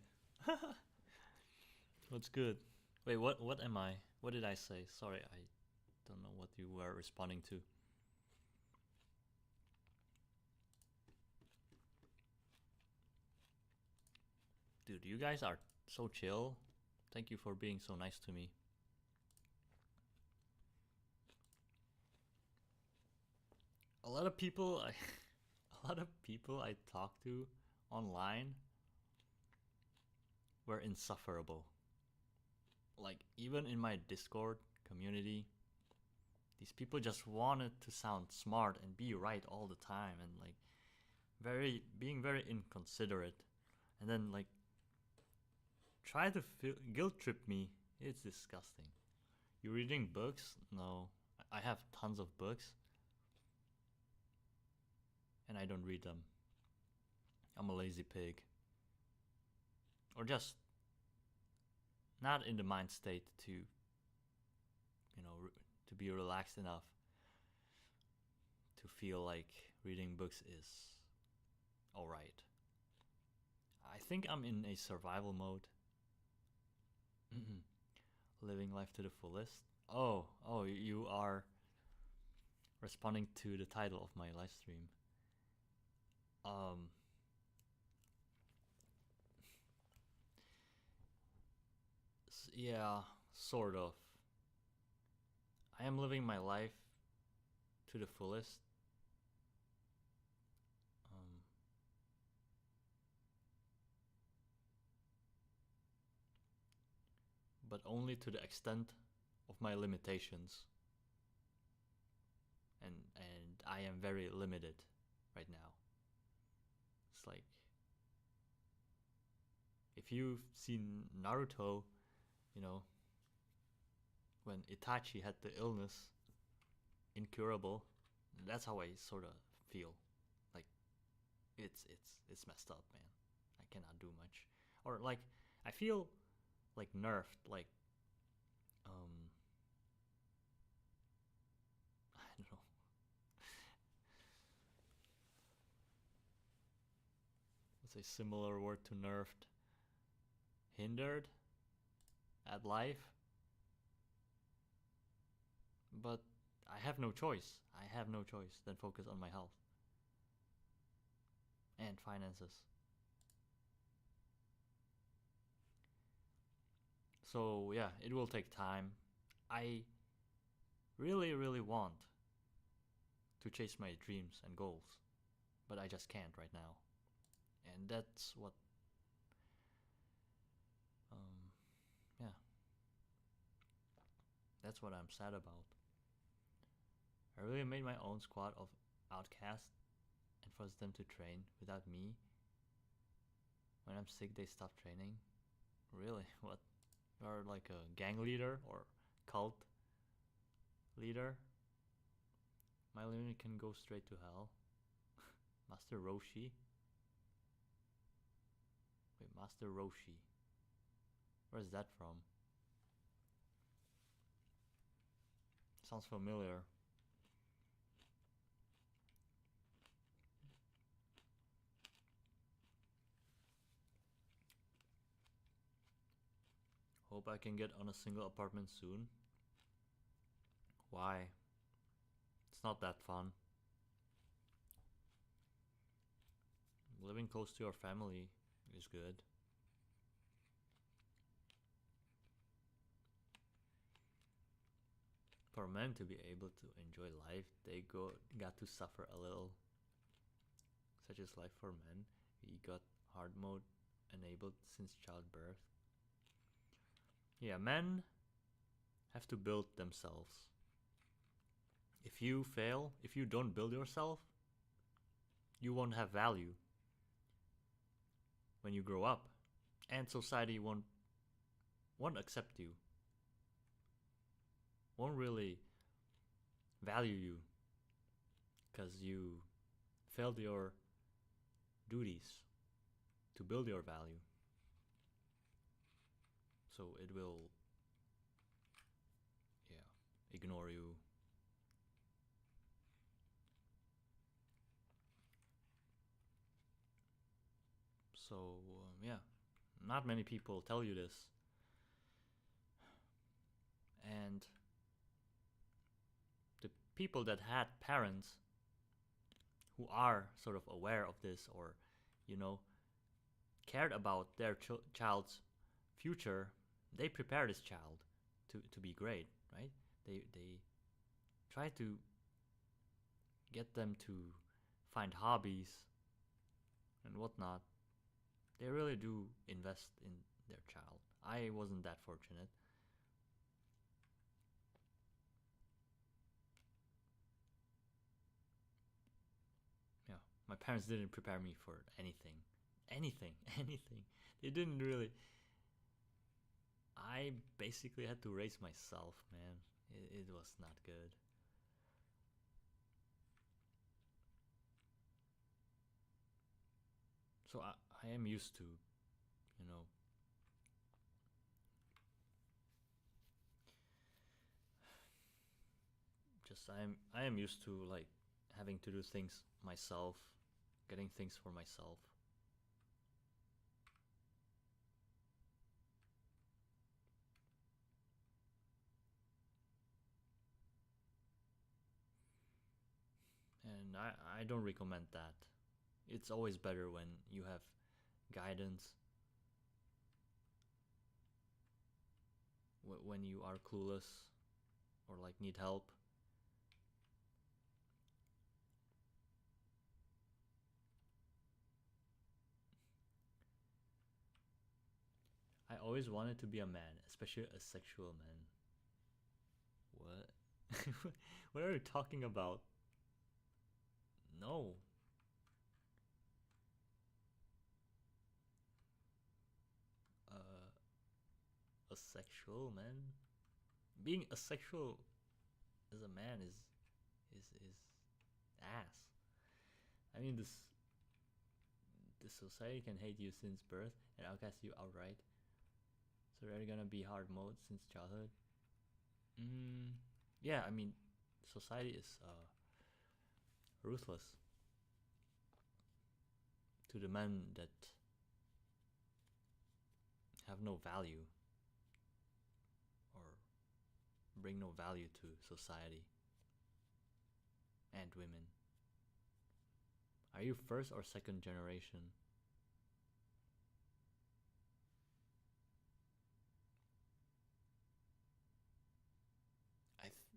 What's good? Wait, what am I? What did I say? Sorry, I don't know what you were responding to. Dude, you guys are so chill. Thank you for being so nice to me. A lot of people I talked to online were insufferable. Like, even in my Discord community, these people just wanted to sound smart and be right all the time, and being very inconsiderate, and then try to guilt trip me. It's disgusting. You reading books? No. I have tons of books and I don't read them. I'm a lazy pig. Or just not in the mind state to, to be relaxed enough to feel like reading books is alright. I think I'm in a survival mode. Living life to the fullest. Oh, you are responding to the title of my live stream. Yeah, sort of. I am living my life to the fullest. But only to the extent of my limitations. And I am very limited right now. It's like, if you've seen Naruto, when Itachi had the illness, incurable, that's how I sort of feel. Like, it's messed up, man. I cannot do much. Or like, I feel like nerfed, like I don't know. What's a similar word to nerfed? Hindered at life. But I have no choice. I have no choice than focus on my health and finances. So yeah, it will take time. I really, really want to chase my dreams and goals, but I just can't right now. And that's what, yeah, that's what I'm sad about. I really made my own squad of outcasts and forced them to train without me. When I'm sick, they stop training. Really? What? You're like a gang leader or cult leader? My limit can go straight to hell. Master Roshi? Wait, Master Roshi. Where's that from? Sounds familiar. Hope I can get on a single apartment soon. Why? It's not that fun. Living close to your family is good. For men to be able to enjoy life, they got to suffer a little. Such as life for men. We got hard mode enabled since childbirth. Yeah, men have to build themselves. If you fail, if you don't build yourself, you won't have value when you grow up, and society won't accept you, won't really value you because you failed your duties to build your value. So it will, ignore you. So not many people tell you this. And the people that had parents who are sort of aware of this, or cared about their child's future, they prepare this child to be great, right? They try to get them to find hobbies and whatnot. They really do invest in their child. I wasn't that fortunate. Yeah, my parents didn't prepare me for anything. Anything. They didn't really. I basically had to raise myself, man. It was not good. So I am used to, you know, just I am used to like having to do things myself, getting things for myself. And I don't recommend that. It's always better when you have guidance, when you are clueless or like need help. I always wanted to be a man, especially a sexual man. What? What are you talking about? No. Uh, a sexual man? Being asexual as a man is ass. I mean this society can hate you since birth and outcast you outright. So they're gonna be hard mode since childhood. Mm, yeah, I mean, society is ruthless to the men that have no value or bring no value to society and women. Are you first or second generation?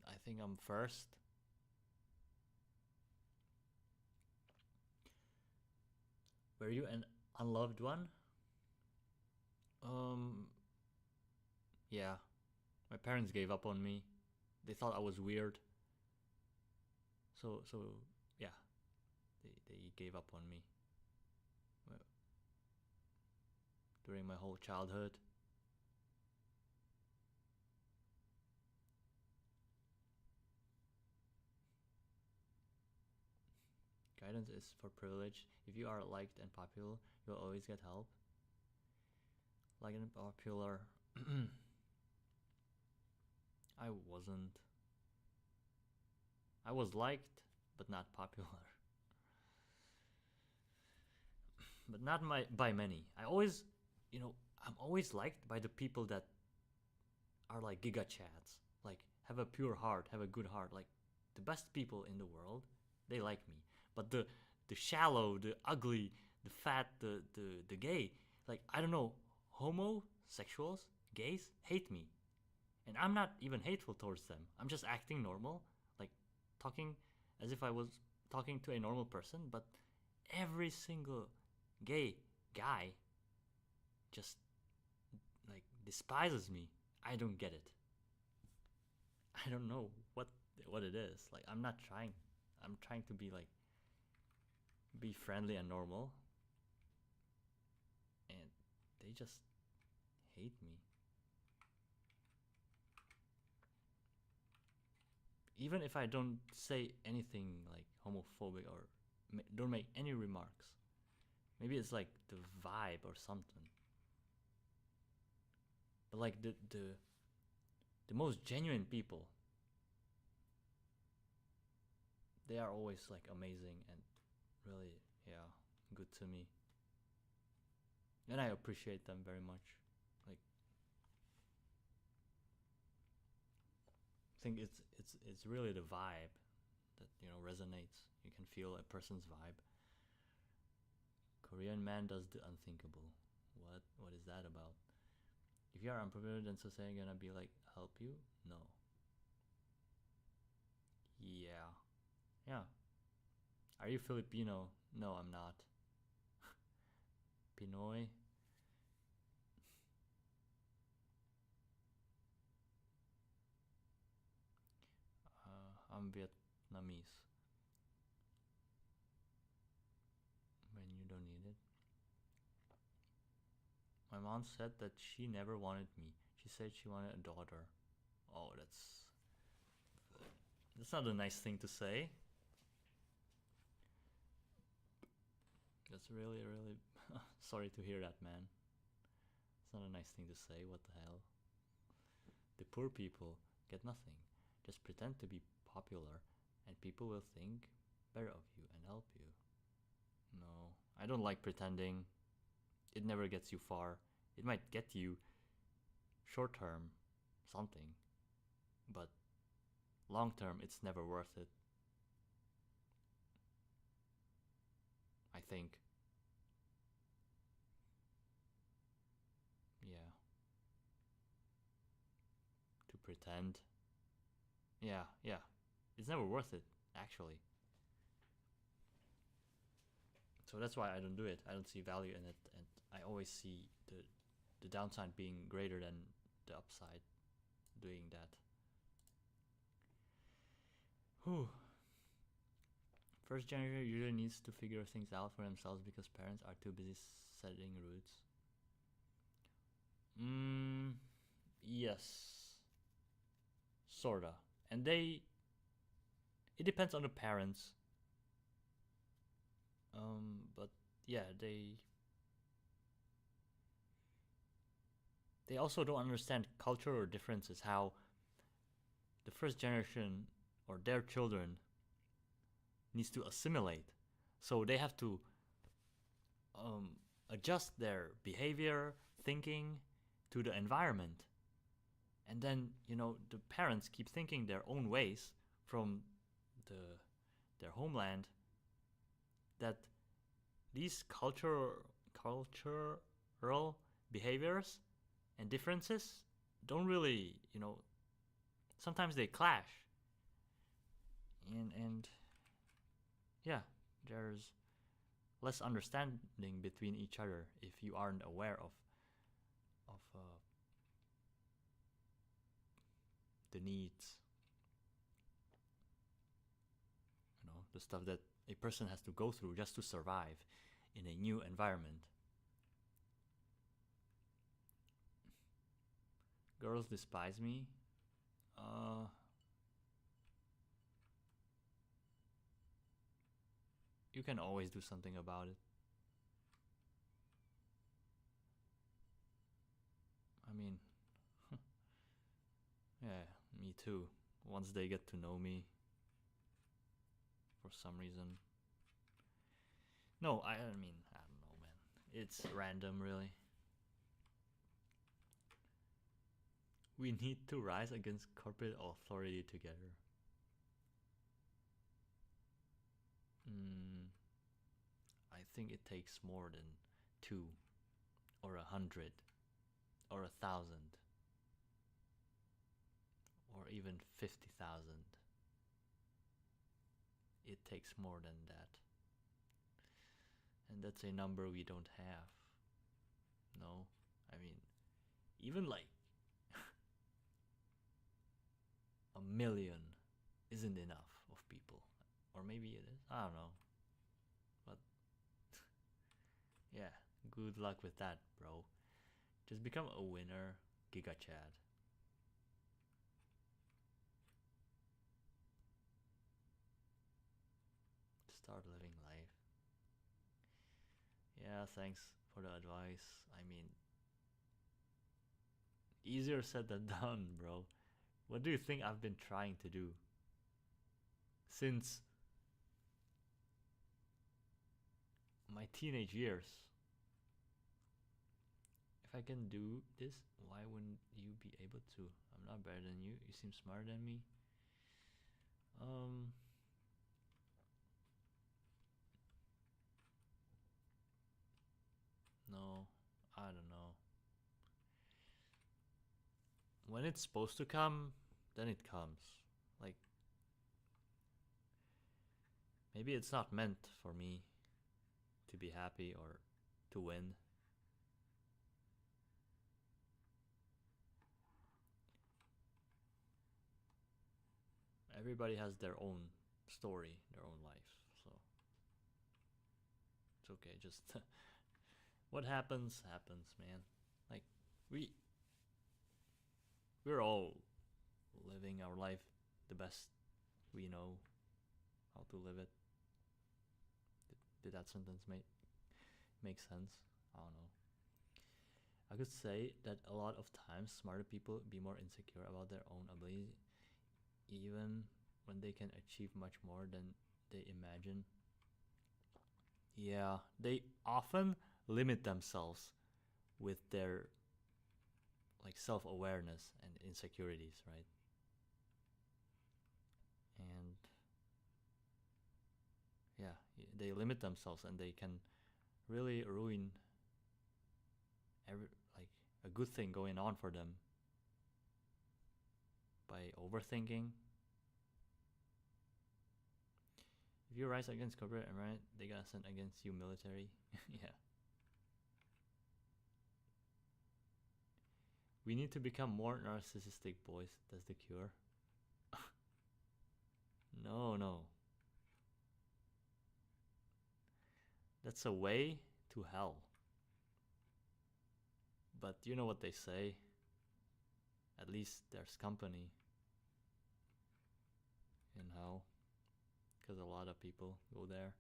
I think I'm first. Were you an unloved one? Um, yeah. My parents gave up on me. They thought I was weird. So yeah, they gave up on me during my whole childhood. Guidance is for privilege. If you are liked and popular, you'll always get help. Liked and popular. I wasn't. I was liked, but not popular. But not by many. I always, you know, I'm always liked by the people that are like giga chads. Like, have a pure heart, have a good heart. Like, the best people in the world, they like me. But the shallow, the ugly, the fat, the gay, like, I don't know, homosexuals, gays hate me. And I'm not even hateful towards them. I'm just acting normal, like talking as if I was talking to a normal person, but every single gay guy just like despises me. I don't get it. I don't know what it is. Like I'm not trying. I'm trying to be like be friendly and normal, and they just hate me. Even if I don't say anything like homophobic or don't make any remarks, maybe it's like the vibe or something. But like the most genuine people, they are always like amazing and really, yeah, good to me. And I appreciate them very much. Like I think it's really the vibe that resonates. You can feel a person's vibe. Korean man does the unthinkable. What is that about? If you are unprepared, then society gonna be like help you? No. Yeah. Yeah. Are you Filipino? No, I'm not. Pinoy? I'm Vietnamese. When you don't need it. My mom said that she never wanted me. She said she wanted a daughter. Oh, that's not a nice thing to say. That's really, really sorry to hear that, man. It's not a nice thing to say. What the hell? The poor people get nothing. Just pretend to be popular, and people will think better of you and help you. No, I don't like pretending. It never gets you far. It might get you short term something, but long term it's never worth it. I think. Yeah. To pretend. Yeah, yeah. It's never worth it, actually. So that's why I don't do it. I don't see value in it, and I always see the downside being greater than the upside doing that. Whew. First generation usually needs to figure things out for themselves because parents are too busy setting roots. Yes. Sorta. And it depends on the parents. But yeah, they also don't understand cultural differences, how the first generation or their children needs to assimilate. So they have to adjust their behavior, thinking to the environment. And then, the parents keep thinking their own ways from their homeland, that these cultural behaviors and differences don't really, sometimes they clash. And yeah, there's less understanding between each other if you aren't aware of the needs, the stuff that a person has to go through just to survive in a new environment. Girls despise me. You can always do something about it. I mean, yeah, me too. Once they get to know me, for some reason. No, I mean, I don't know, man. It's random, really. We need to rise against corporate authority together. I think it takes more than 2 or 100 or 1,000 or even 50,000. It takes more than that. And that's a number we don't have. No, I mean, even like a million isn't enough of people. Or maybe it is. I don't know. But yeah, good luck with that, bro. Just become a winner, Giga Chad. Start living life. Yeah, thanks for the advice. I mean, easier said than done, bro. What do you think I've been trying to do since my teenage years? If I can do this, why wouldn't you be able to? I'm not better than you. You seem smarter than me. No, I don't know. When it's supposed to come, then it comes. Like, maybe it's not meant for me to be happy or to win. Everybody has their own story, their own life, so it's okay. Just what happens, happens, man. Like, we we're all living our life the best we know how to live it. Did that sentence make sense? I don't know. I could say that a lot of times smarter people be more insecure about their own ability, even when they can achieve much more than they imagine. Yeah, they often limit themselves with their like self-awareness and insecurities, right? And yeah, they limit themselves and they can really ruin every like a good thing going on for them by overthinking. If you rise against corporate environment, they gonna send against you military. Yeah. We need to become more narcissistic, boys. That's the cure. No, no. That's a way to hell. But you know what they say. At least there's company in hell. Because a lot of people go there.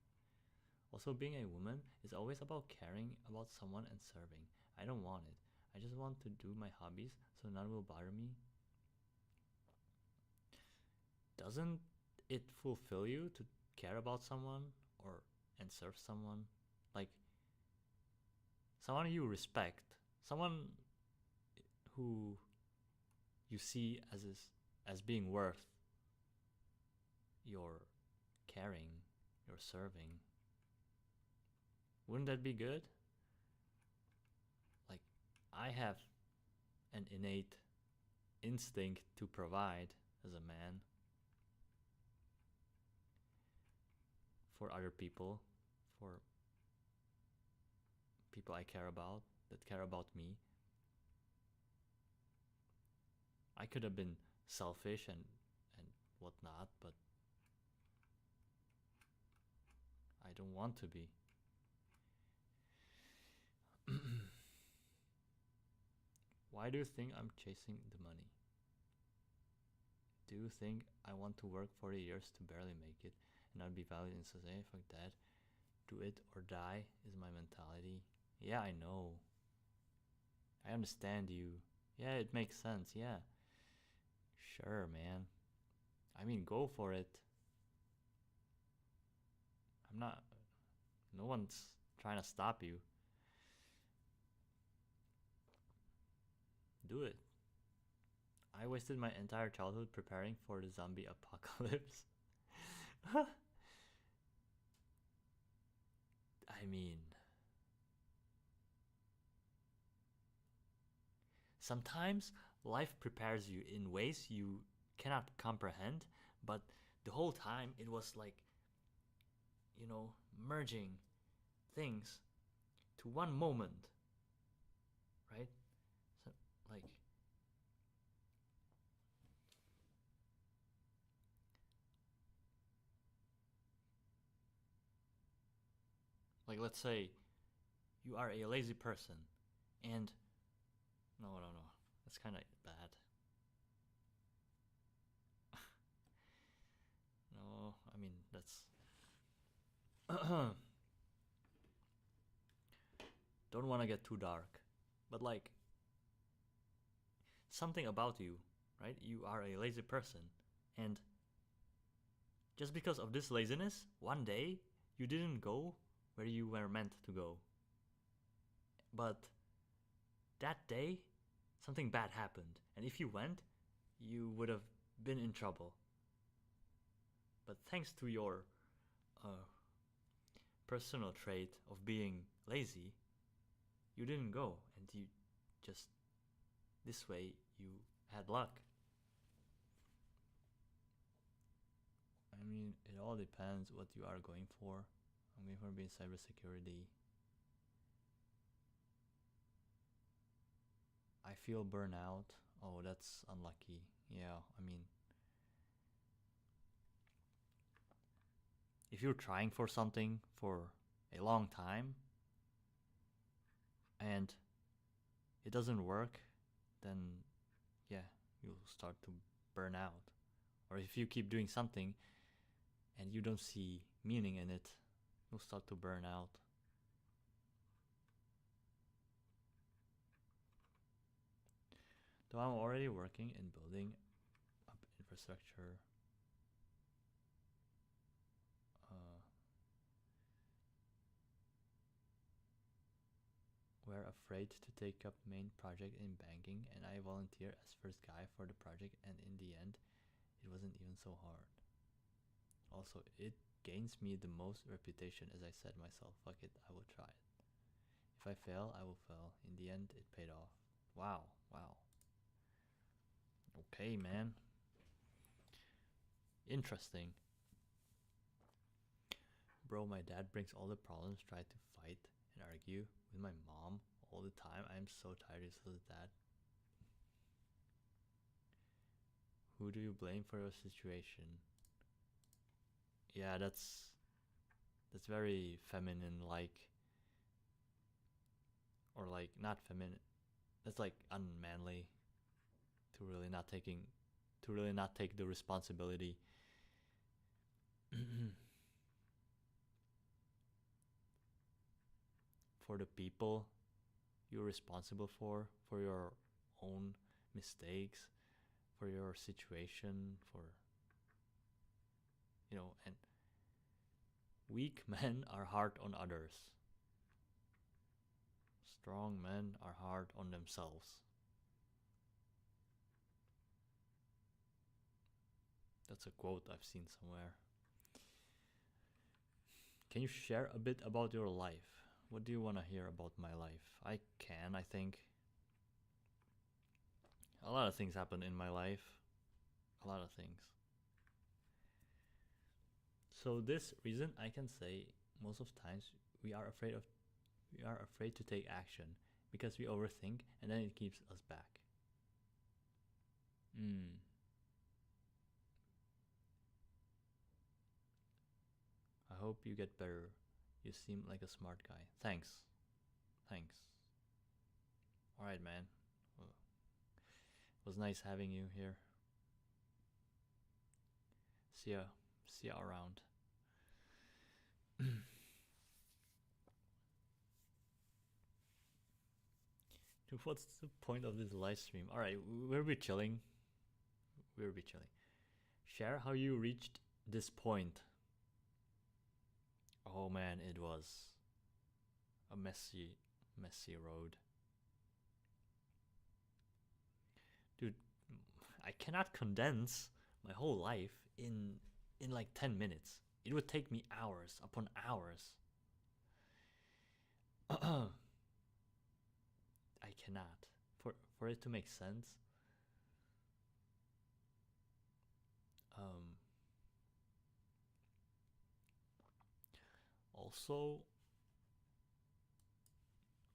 Also, being a woman is always about caring about someone and serving. I don't want it. I just want to do my hobbies so none will bother me. Doesn't it fulfill you to care about someone or and serve someone? Like someone you respect, someone who you see as being worth your caring, your serving. Wouldn't that be good? Like I have an innate instinct to provide as a man for other people, for people I care about, that care about me. I could have been selfish and whatnot, but I don't want to be. Why do you think I'm chasing the money? Do you think I want to work 40 years to barely make it and not be valued in society? Fuck that. Do it or die is my mentality. Yeah, I know. I understand you. Yeah, it makes sense. Yeah. Sure, man. I mean, go for it. I'm not. No one's trying to stop you. Do it. I wasted my entire childhood preparing for the zombie apocalypse. I mean, sometimes life prepares you in ways you cannot comprehend, but the whole time it was like, merging things to one moment, right? So, like let's say you are a lazy person, and no, that's kind of bad. No, I mean that's don't want to get too dark, but like something about you, right? You are a lazy person, and just because of this laziness, one day you didn't go where you were meant to go. But that day, something bad happened, and if you went, you would have been in trouble. But thanks to your uh, personal trait of being lazy, you didn't go, and you just this way you had luck. I mean, it all depends what you are going for. I'm going for being cybersecurity. I feel burnout. Oh, that's unlucky. Yeah, I mean, if you're trying for something for a long time and it doesn't work, then yeah, start to burn out. Or if you keep doing something and you don't see meaning in it, you'll start to burn out. Though I'm already working in building up infrastructure, we're afraid to take up main project in banking, and I volunteer as first guy for the project, and in the end it wasn't even so hard. Also, it gains me the most reputation, as I said myself, fuck it, I will try it. If I fail, I will fail. In the end, it paid off. Wow, wow. Okay, man. Interesting. Bro, my dad brings all the problems, try to fight and argue with my mom all the time. I am so tired of that. Who do you blame for your situation? Yeah, that's very feminine, like, or like not feminine. That's like unmanly to really not take the responsibility. For the people you're responsible for your own mistakes, for your situation, for, and weak men are hard on others. Strong men are hard on themselves. That's a quote I've seen somewhere. Can you share a bit about your life? What do you want to hear about my life? I think. A lot of things happen in my life. A lot of things. So this reason I can say most of times we are afraid to take action because we overthink and then it keeps us back. I hope you get better. You seem like a smart guy. Thanks. Alright, man. Well, it was nice having you here. See ya around. Dude, what's the point of this live stream? Alright, we'll be chilling. Share how you reached this point. Oh man, it was a messy road. Dude, I cannot condense my whole life in like 10 minutes. It would take me hours upon hours. I cannot. For it to make sense.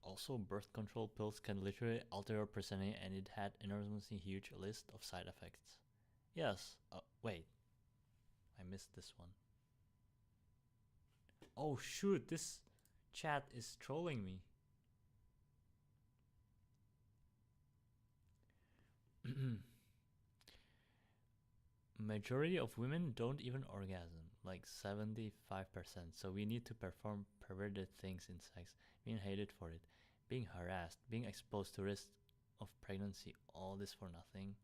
Also, birth control pills can literally alter your personality, and it had enormously huge list of side effects. Yes. Wait. I missed this one. Oh shoot, this chat is trolling me. Majority of women don't even orgasm, like 75%. So we need to perform perverted things in sex, being hated for it, being harassed, being exposed to risk of pregnancy, all this for nothing.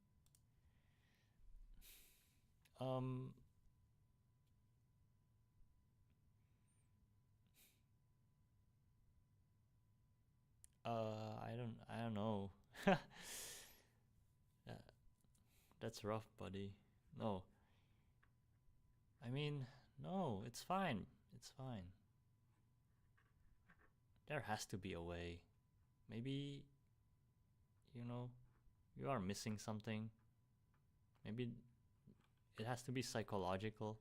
I don't know. That's rough, buddy. No. I mean, no, it's fine. There has to be a way. Maybe, you are missing something. Maybe it has to be psychological.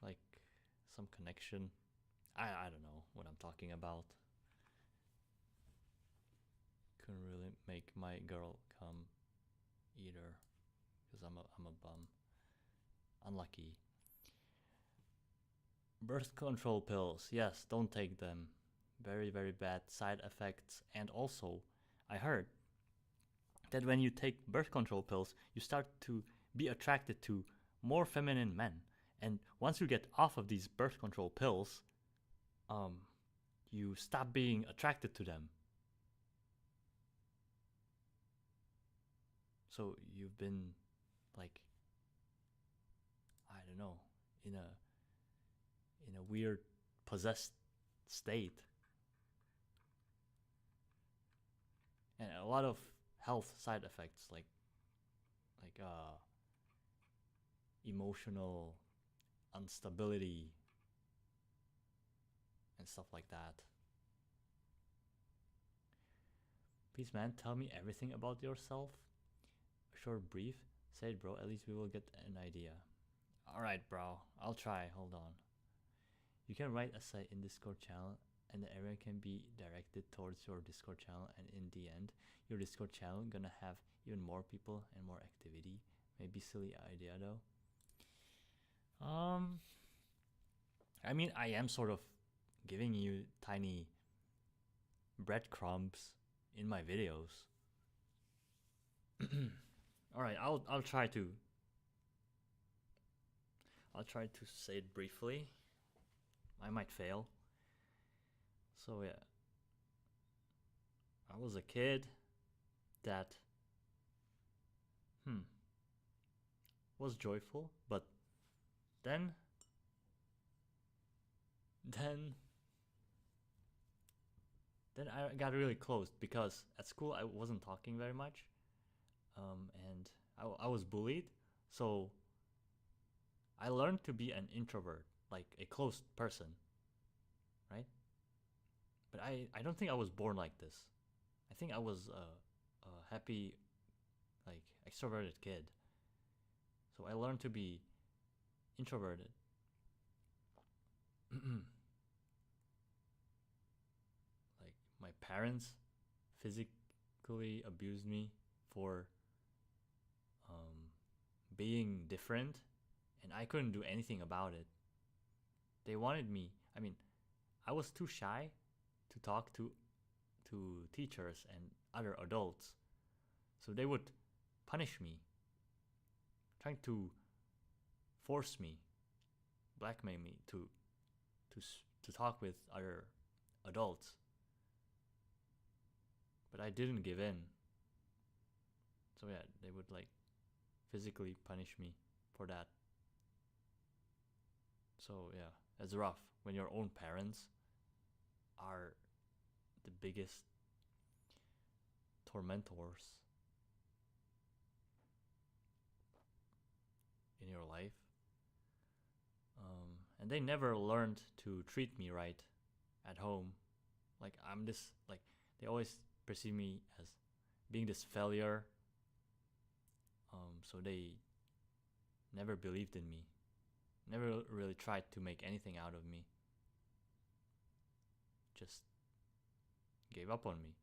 Like some connection. I don't know what I'm talking about. Couldn't really make my girl come either, because I'm a bum. Unlucky. Birth control pills, yes, don't take them. Very, very bad side effects. And also, I heard that when you take birth control pills, you start to be attracted to more feminine men. And once you get off of these birth control pills, you stop being attracted to them. So you've been like, I don't know, in a weird possessed state. And a lot of health side effects like emotional instability and stuff like that. Please, man, tell me everything about yourself. A short brief. Say it, bro. At least we will get an idea. Alright, bro. I'll try. Hold on. You can write a site in Discord channel, and the area can be directed towards your Discord channel, and in the end, your Discord channel gonna have even more people and more activity. Maybe silly idea though. I mean, I am sort of giving you tiny breadcrumbs in my videos. All right, I'll try to say it briefly. I might fail. So yeah, I was a kid that was joyful, but then I got really closed because at school I wasn't talking very much, and I was bullied, so I learned to be an introvert, like a closed person, right? But I don't think I was born like this. I think I was a happy, like, extroverted kid. So I learned to be introverted. Like, my parents physically abused me for being different, and I couldn't do anything about it. They wanted me. I mean, I was too shy to talk to teachers and other adults, so they would punish me, trying to force me, blackmail me to talk with other adults. But I didn't give in. So yeah, they would like physically punish me for that. So yeah, it's rough when your own parents are the biggest tormentors in your life. And they never learned to treat me right at home. Like, I'm this, like, they always perceive me as being this failure. So they never believed in me, never really tried to make anything out of me, just gave up on me.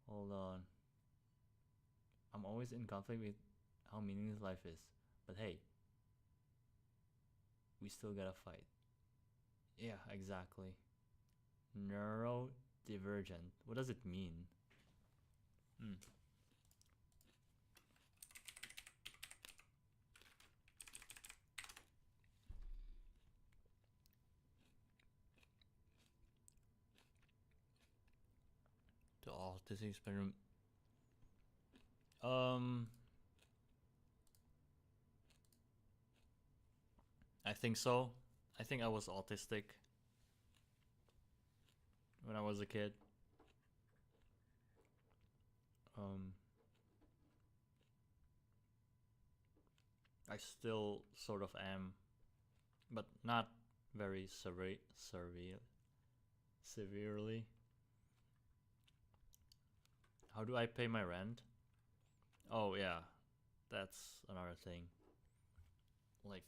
Hold on. I'm always in conflict with how meaningless life is. But hey, we still gotta fight. Yeah, exactly. Neurodivergent. What does it mean? The autistic spectrum. I think so. I think I was autistic when I was a kid. I still sort of am, but not very severely. How do I pay my rent? Oh yeah, that's another thing. Like,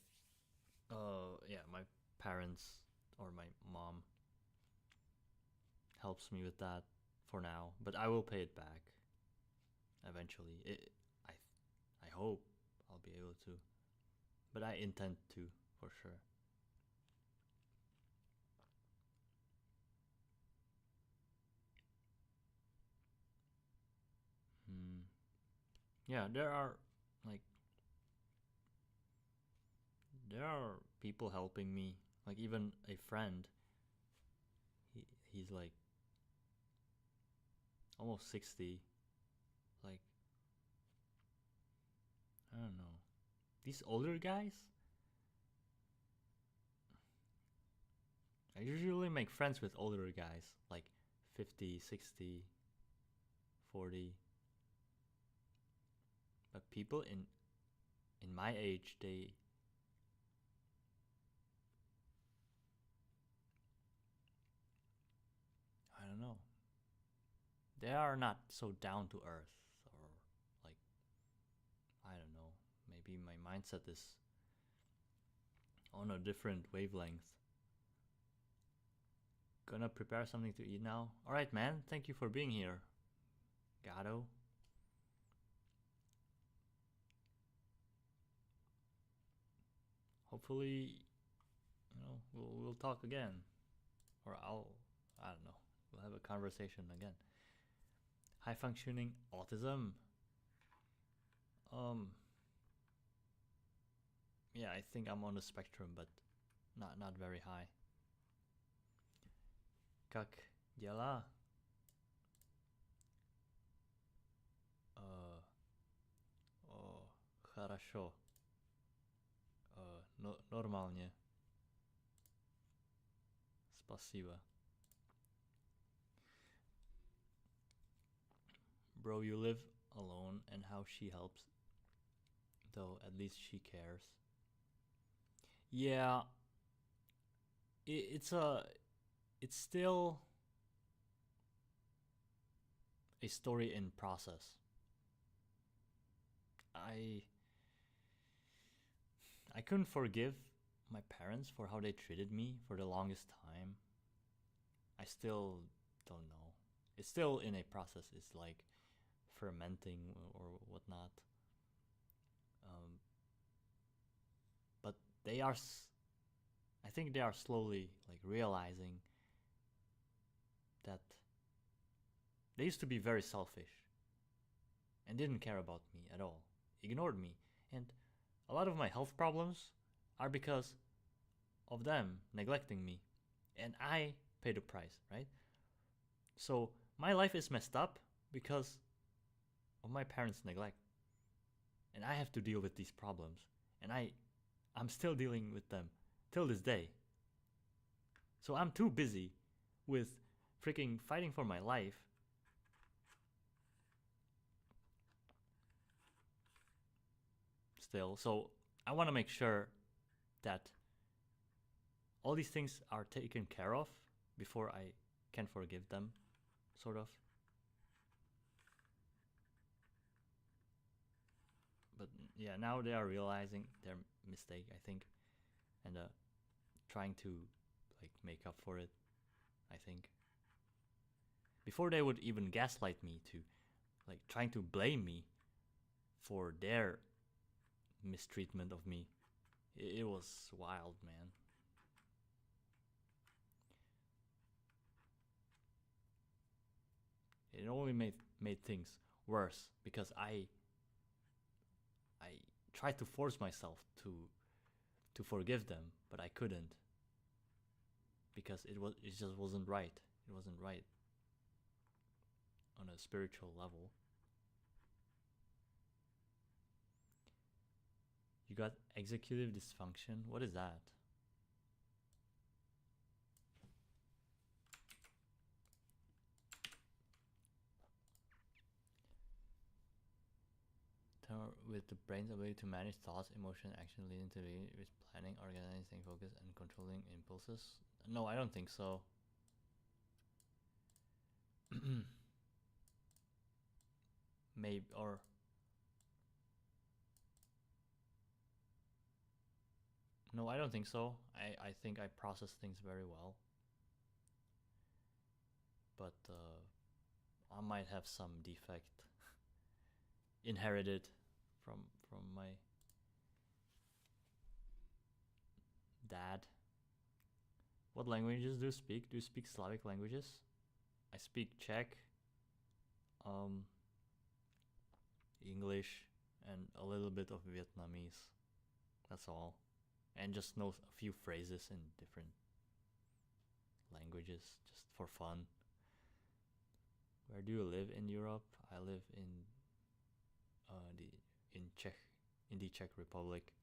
yeah, my parents or my mom helps me with that for now, but I will pay it back eventually. I hope I'll be able to, but I intend to for sure. Yeah, there are like there are people helping me. Like even a friend, he's like almost 60. Like I don't know. These older guys, I usually make friends with older guys like 50, 60, 40. But people in my age, I don't know. They are not so down to earth, or like I don't know. Maybe my mindset is on a different wavelength. Gonna prepare something to eat now. Alright, man. Thank you for being here, Gato. Hopefully, we'll talk again. Or I don't know. We'll have a conversation again. High functioning autism. Um, yeah, I think I'm on the spectrum, but not very high. Как дела? О, хорошо. Нормально. Спасибо. Bro, you live alone, and how she helps. Though at least she cares. Yeah, it's still a story in process. I I couldn't forgive my parents for how they treated me for the longest time. I still don't know. It's still in a process. It's like fermenting or whatnot. Um, but they are, I think they are slowly like realizing that they used to be very selfish and didn't care about me at all, ignored me, and a lot of my health problems are because of them neglecting me, and I pay the price, right? So my life is messed up because of my parents' neglect, and I have to deal with these problems, and I'm still dealing with them till this day. So I'm too busy with freaking fighting for my life still. So I want to make sure that all these things are taken care of before I can forgive them, sort of. But yeah, now they are realizing their mistake, I think, and trying to like make up for it, I think. Before they would even gaslight me to like trying to blame me for their mistreatment of me. It was wild, man. It only made things worse because I tried to force myself to forgive them, but I couldn't because it just wasn't right. It wasn't right on a spiritual level. You got executive dysfunction? What is that? With the brain's ability to manage thoughts, emotion, action, leading to with planning, organizing, focus, and controlling impulses? No, I don't think so. Maybe, or no, I don't think so. I think I process things very well, but I might have some defect inherited from my dad. What languages do you speak? Do you speak Slavic languages? I speak Czech, English, and a little bit of Vietnamese. That's all. And just know a few phrases in different languages just for fun. Where do you live in Europe? I live in the Czech Republic.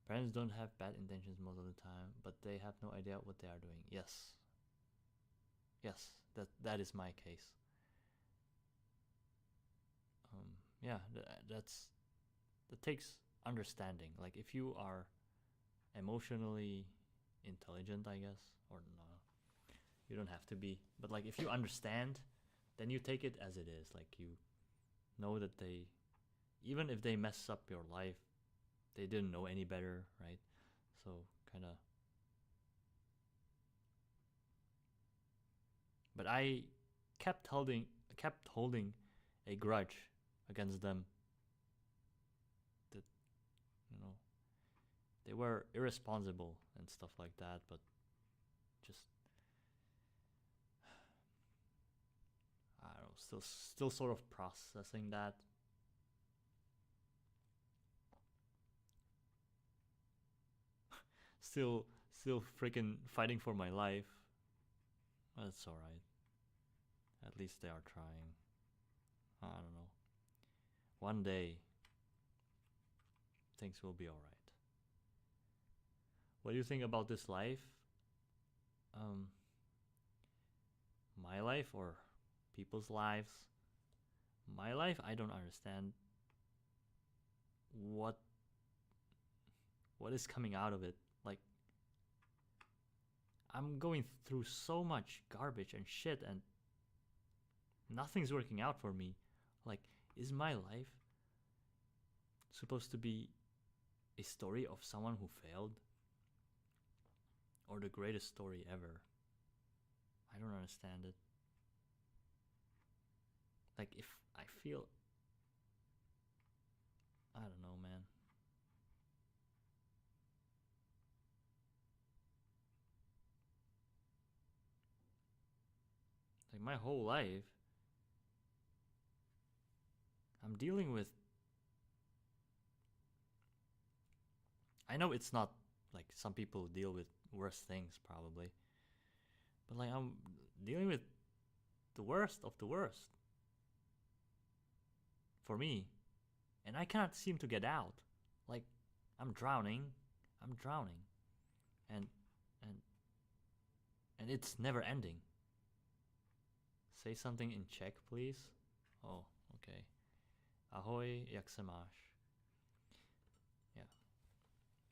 Parents don't have bad intentions most of the time, but they have no idea what they are doing. Yes. Yes, that is my case. Yeah, that takes understanding. Like if you are emotionally intelligent, I guess, or no, you don't have to be. But like if you understand, then you take it as it is. Like you know that they, even if they mess up your life, they didn't know any better, right? So kind of. But I kept holding a grudge against them. That, you know, they were irresponsible and stuff like that, but just I don't know, still sort of processing that. Still freaking fighting for my life. That's all right. At least they are trying. I don't know. One day things will be all right. What do you think about this life? My life or people's lives? My life, I don't understand what is coming out of it. Like I'm going through so much garbage and shit and nothing's working out for me. Like, is my life supposed to be a story of someone who failed? Or the greatest story ever? I don't understand it. Like, if I feel... I don't know, man. Like, my whole life, I'm dealing with... I know it's not like some people deal with worse things, probably. But, like, I'm dealing with the worst of the worst. For me. And I cannot seem to get out. Like, I'm drowning. And it's never ending. Say something in Czech, please. Oh, okay. Ahoj, jak se máš? Yeah.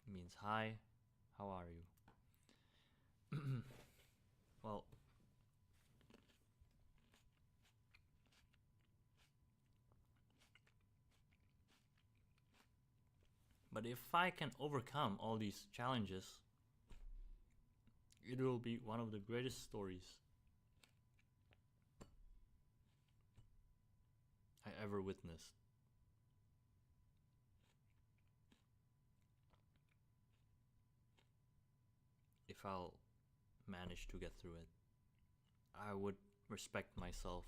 It means hi, how are you? Well, but if I can overcome all these challenges, it will be one of the greatest stories I ever witnessed. If I'll manage to get through it, I would respect myself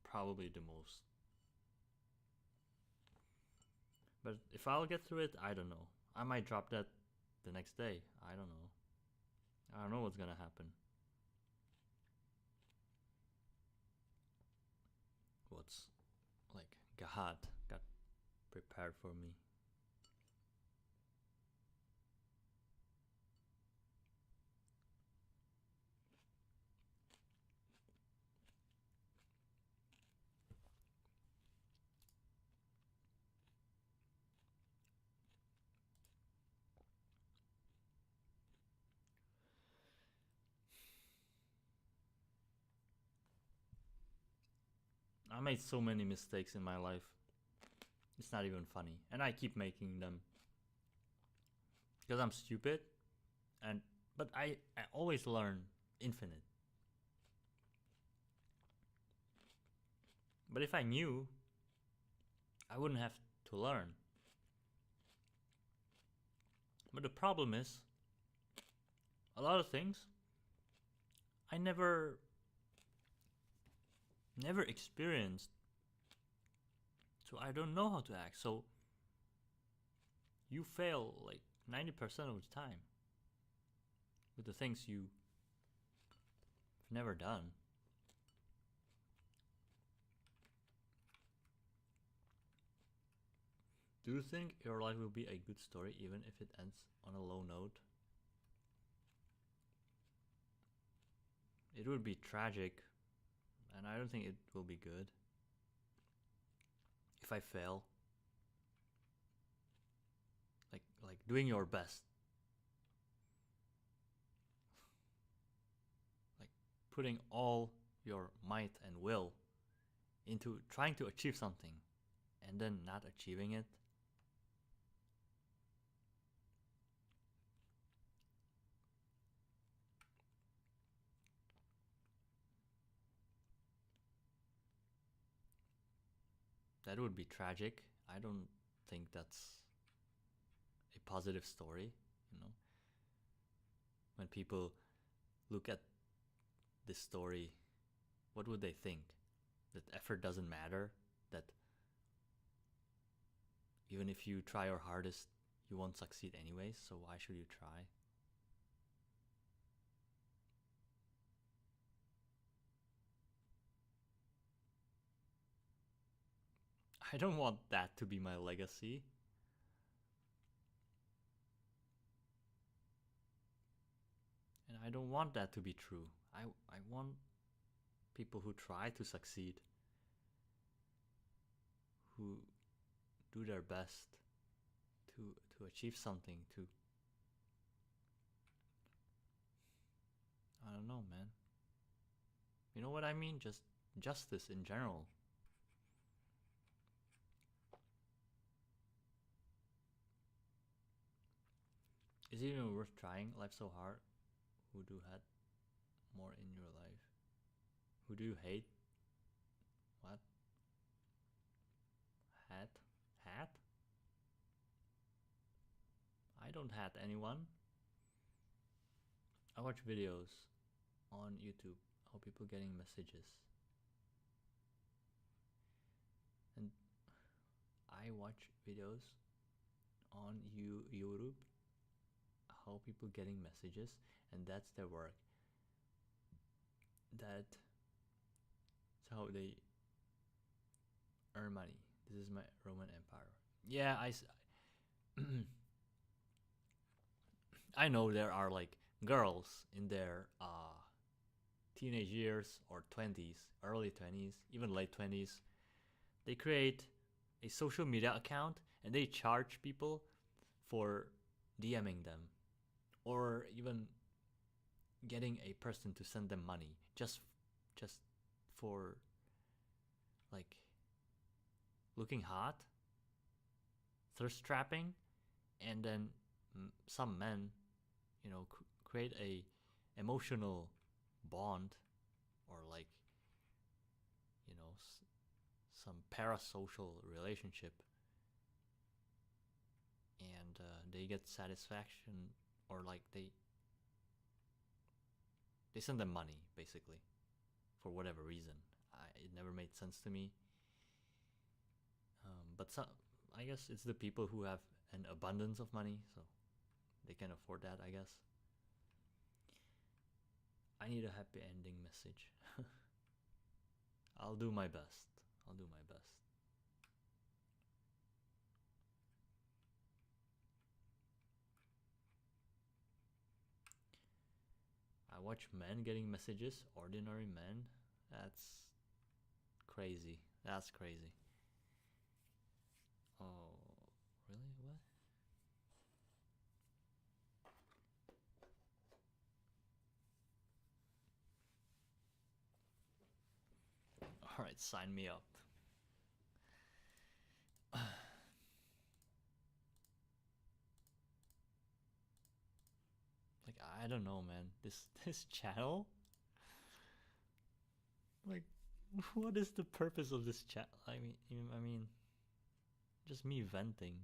probably the most. But if I'll get through it, I don't know. I might drop that the next day. I don't know. I don't know what's gonna happen. What's like God got prepared for me. I made so many mistakes in my life. It's not even funny. And I keep making them. Because I'm stupid. But I always learn infinite. But if I knew, I wouldn't have to learn. But the problem is, a lot of things I never experienced So I don't know how to act. So you fail like 90% of the time with the things you've never done. Do you think your life will be a good story even if it ends on a low note? It would be tragic, and I don't think it will be good if I fail. Like doing your best, like putting all your might and will into trying to achieve something and then not achieving it. That would be tragic. I don't think that's a positive story, you know. When people look at this story, what would they think? That effort doesn't matter? That even if you try your hardest, you won't succeed anyways, so why should you try? I don't want that to be my legacy. And I don't want that to be true. I want people who try to succeed, who do their best to achieve something, to I don't know, man. You know what I mean? Just justice in general. Is it even worth trying? Life so hard. Who do had more in your life? Who do you hate? What? Hat? Hat? I don't hat anyone. I watch videos on YouTube how people getting messages. And I watch videos on YouTube how people getting messages, and that's their work. That's how they earn money. This is my Roman Empire. Yeah, I know there are like girls in their teenage years or 20s, early 20s, even late 20s. They create a social media account and they charge people for DMing them or even getting a person to send them money just for like looking hot, thirst trapping, and then some men, you know, create a emotional bond or like you know some parasocial relationship, and they get satisfaction or like they send them money basically for whatever reason. It never made sense to me. But I guess it's the people who have an abundance of money, so they can afford that, I guess. I need a happy ending message. I'll do my best. I'll do my best. I watch men getting messages, ordinary men. That's crazy. That's crazy. Oh, really? What? Alright, sign me up. Like, I don't know, man. This channel? Like, what is the purpose of this chat? I mean, just me venting.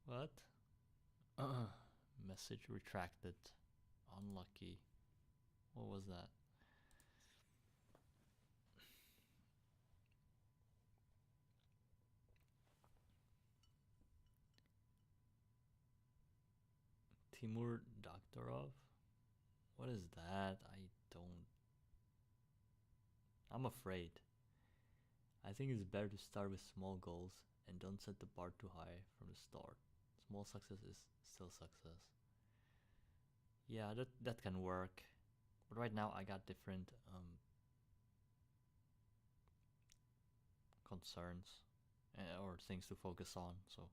What? Message retracted. Unlucky. What was that? Timur Doktorov? What is that? Don't. I'm afraid. I think it's better to start with small goals and don't set the bar too high from the start. Small success is still success. Yeah, that can work. But right now I got different concerns or things to focus on. So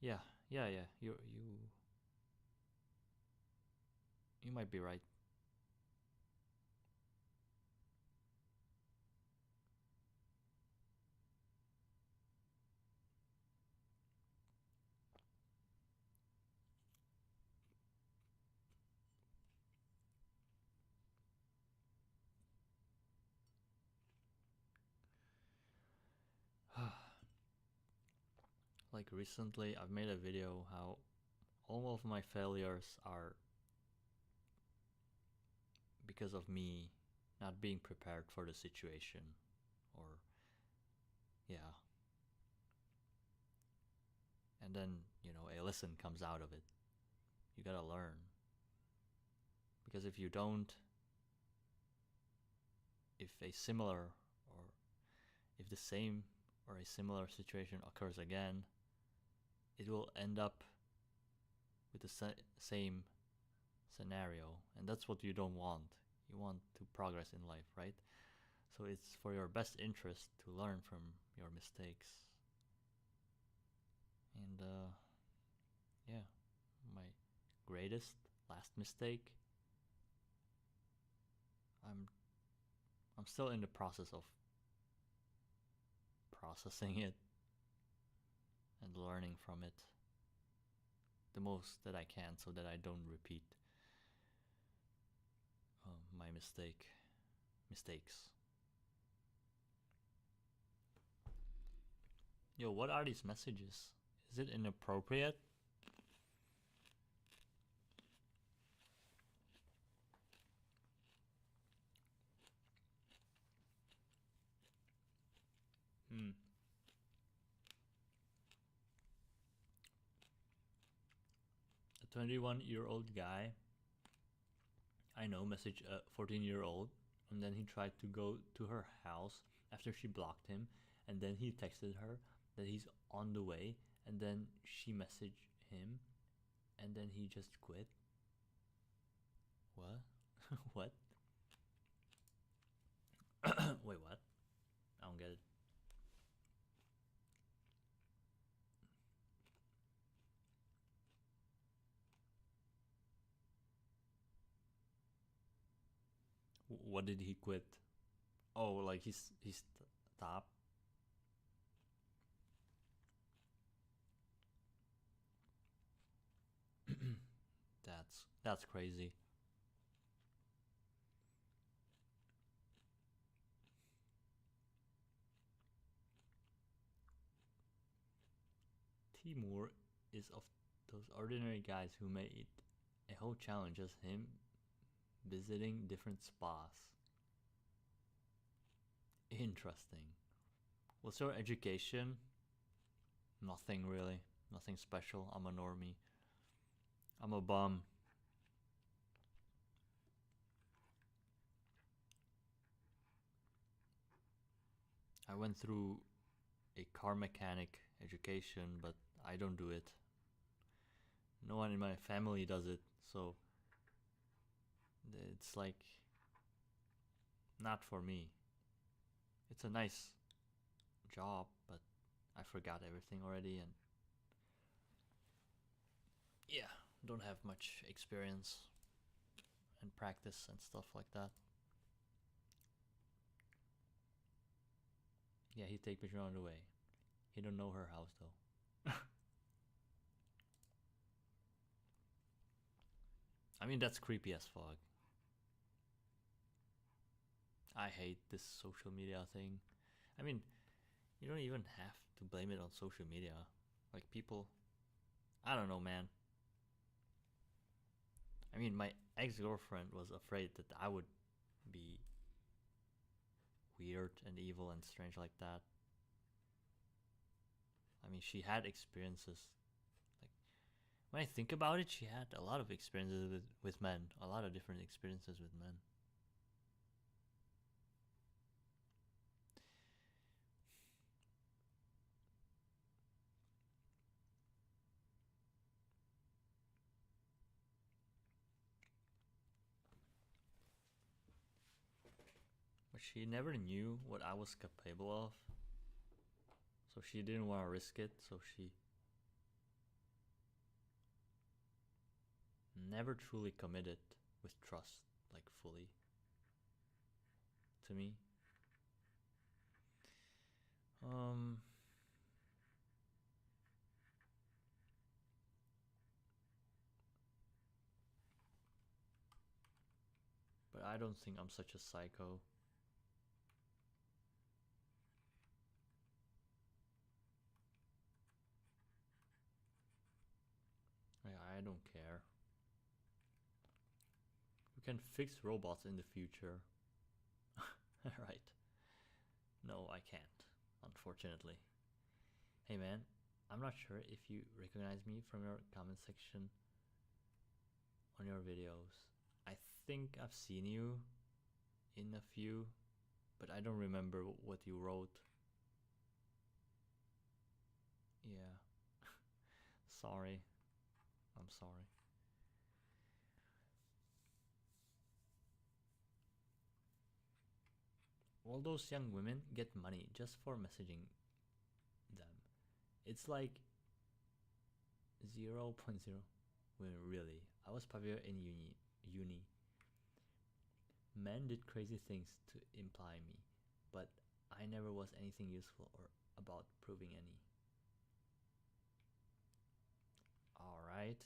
yeah. You might be right. Like recently, I've made a video how all of my failures are because of me not being prepared for the situation. Or, yeah. And then, a lesson comes out of it. You gotta learn. Because if you don't, if a similar or if the same or a similar situation occurs again, it will end up with the same scenario. And that's what you don't want. You want to progress in life, right? So it's for your best interest to learn from your mistakes. And yeah, my greatest last mistake, I'm still in the process of processing it and learning from it the most that I can so that I don't repeat my mistakes. Yo, what are these messages? Is it inappropriate? A 21-year-old guy I know messaged a 14-year-old, and then he tried to go to her house after she blocked him, and then he texted her that he's on the way, and then she messaged him, and then he just quit. What? What? Wait, what? I don't get it. What did he quit? Oh, like he's stopped. That's crazy. Timur is of those ordinary guys who made it a whole challenge as him visiting different spas. Interesting. What's your education? Nothing really. Nothing special. I'm a normie. I'm a bum. I went through a car mechanic education, but I don't do it. No one in my family does it, so it's like not for me. It's a nice job, but I forgot everything already, and yeah, don't have much experience and practice and stuff like that. Yeah, he take picture on the way. He don't know her house though. I mean, that's creepy as fuck. I hate this social media thing. I mean, you don't even have to blame it on social media. Like people, I don't know, man. I mean, my ex-girlfriend was afraid that I would be weird and evil and strange like that. I mean, she had experiences. Like When I think about it, she had a lot of experiences with men, a lot of different experiences with men. But she never knew what I was capable of. So she didn't want to risk it, so she never truly committed with trust, like fully, to me. Um, but I don't think I'm such a psycho. I don't care. We can fix robots in the future. Right. No, I can't, unfortunately. Hey man, I'm not sure if you recognize me from your comment section on your videos. I think I've seen you in a few, but I don't remember what you wrote. Yeah. Sorry. I'm sorry. All those young women get money just for messaging them. It's like 0.0. Well, really, I was popular in uni. Men did crazy things to imply me, but I never was anything useful or about proving any. Alright.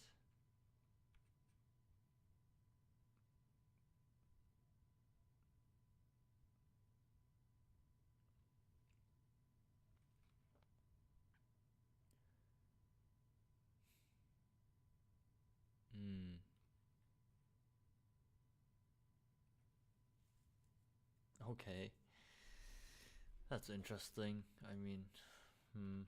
Hmm. Okay. That's interesting. I mean, hmm.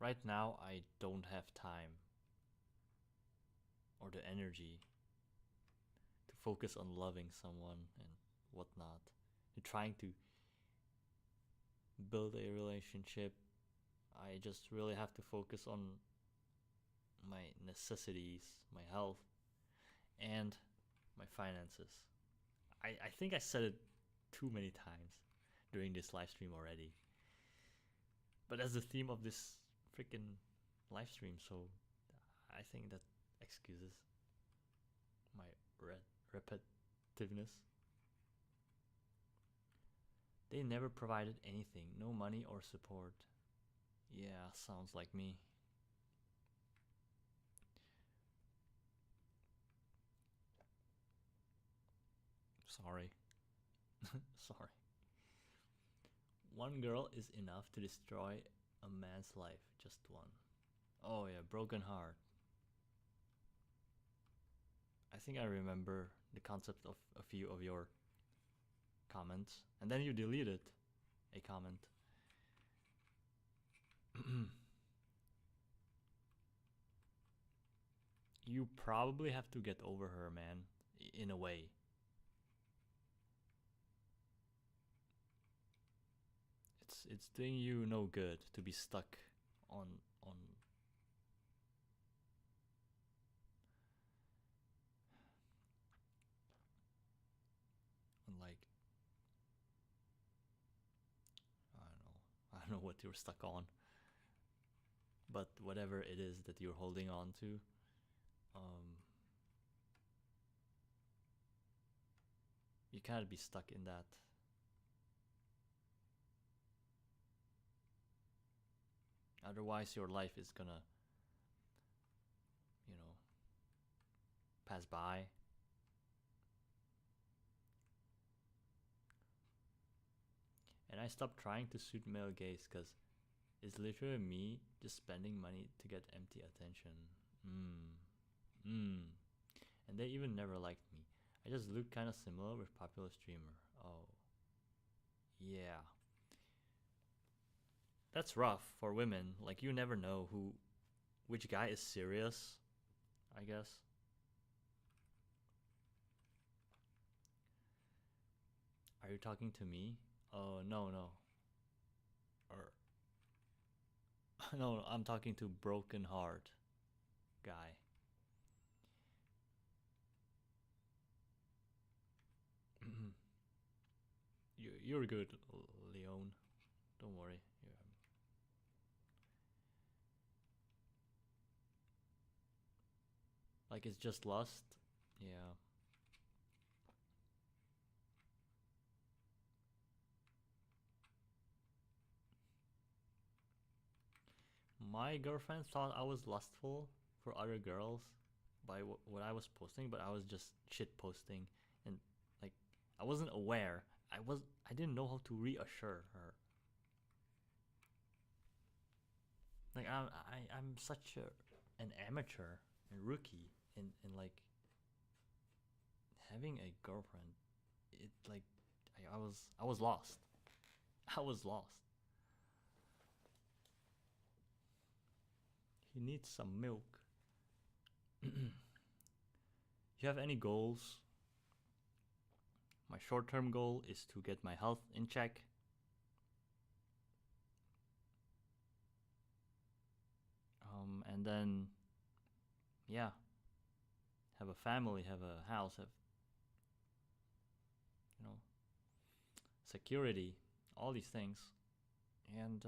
Right now, I don't have time or the energy to focus on loving someone and whatnot. And trying to build a relationship. I just really have to focus on my necessities, my health, and my finances. I think I said it too many times during this live stream already. But that's the theme of this freaking live stream, so I think that excuses my repetitiveness. They never provided anything, no money or support. Yeah, sounds like me. Sorry. Sorry. One girl is enough to destroy a man's life, just one. Oh yeah, broken heart. I think I remember the concept of a few of your comments, and then you deleted a comment. You probably have to get over her, man, in a way. It's doing you no good to be stuck on on like I don't know what you're stuck on, but whatever it is that you're holding on to, you can't be stuck in that. Otherwise, your life is gonna, you know, pass by. And I stopped trying to suit male gaze because It's literally me just spending money to get empty attention. And they even never liked me. I just look kind of similar with popular streamer. Oh, yeah. That's rough for women. Like you never know which guy is serious, I guess. Are you talking to me? Oh, no, no. Or no, I'm talking to broken heart guy. You're good, Leon. Don't worry. Like it's just lust. Yeah. My girlfriend thought I was lustful for other girls by what I was posting, but I was just shit posting, and like I wasn't aware. I didn't know how to reassure her. Like I'm such an amateur and rookie in like having a girlfriend. It like I was lost. I was lost. He needs some milk. You have any goals? My short-term goal is to get my health in check. And then, yeah, have a family, have a house, have, you know, security, all these things. And,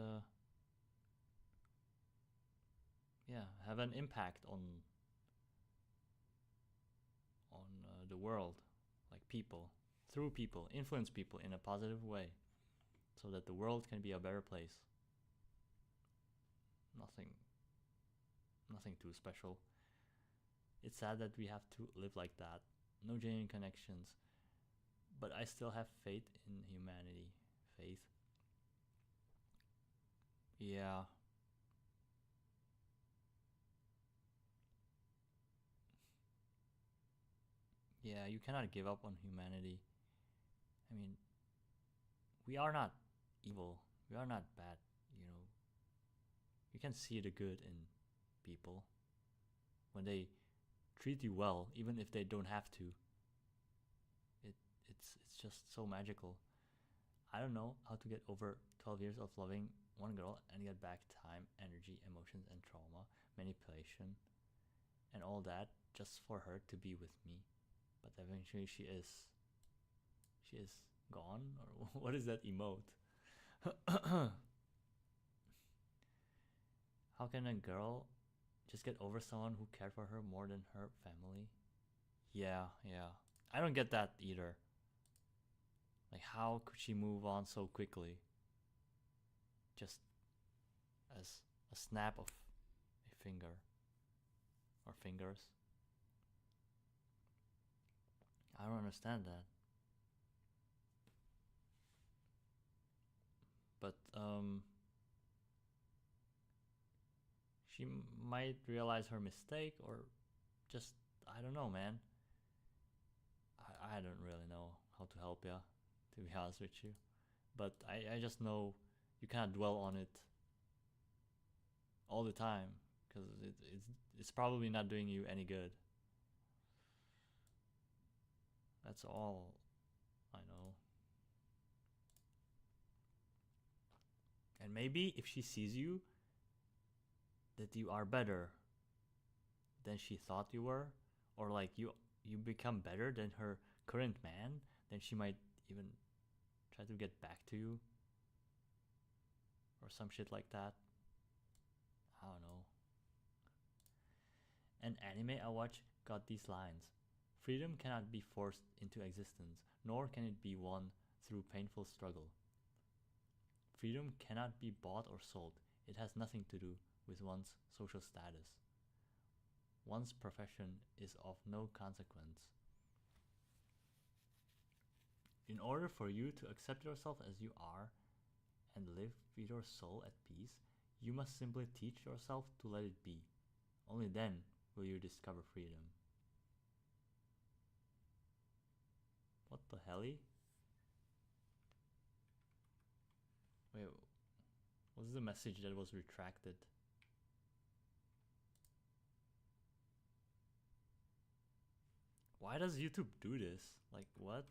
yeah, have an impact on the world, like people, through people, influence people in a positive way, so that the world can be a better place. Nothing, nothing too special. It's sad that we have to live like that. No genuine connections, but I still have faith in humanity. Faith. Yeah. Yeah, you cannot give up on humanity. I mean, we are not evil. We are not bad, you know. You can see the good in people when they treat you well, even if they don't have to. It it's just so magical. I don't know how to get over 12 years of loving one girl and get back time, energy, emotions, and trauma, manipulation, and all that just for her to be with me. But eventually she is gone, or what is that emote? How can a girl just get over someone who cared for her more than her family? Yeah, yeah. I don't get that either. Like, how could she move on so quickly? Just as a snap of a finger or fingers. I don't understand that. But she might realize her mistake, or just I don't know, man. I don't really know how to help ya, to be honest with you. But I just know you cannot dwell on it all the time because it's probably not doing you any good. That's all I know. And maybe if she sees you that you are better than she thought you were, or like you become better than her current man, then she might even try to get back to you or some shit like that. I don't know. An anime I watch got these lines: freedom cannot be forced into existence, nor can it be won through painful struggle. Freedom cannot be bought or sold. It has nothing to do with one's social status. One's profession is of no consequence. In order for you to accept yourself as you are and live with your soul at peace, You must simply teach yourself to let it be. Only then will you discover freedom. What the helly? Wait, what's the message that was retracted? Why does YouTube do this? Like, what?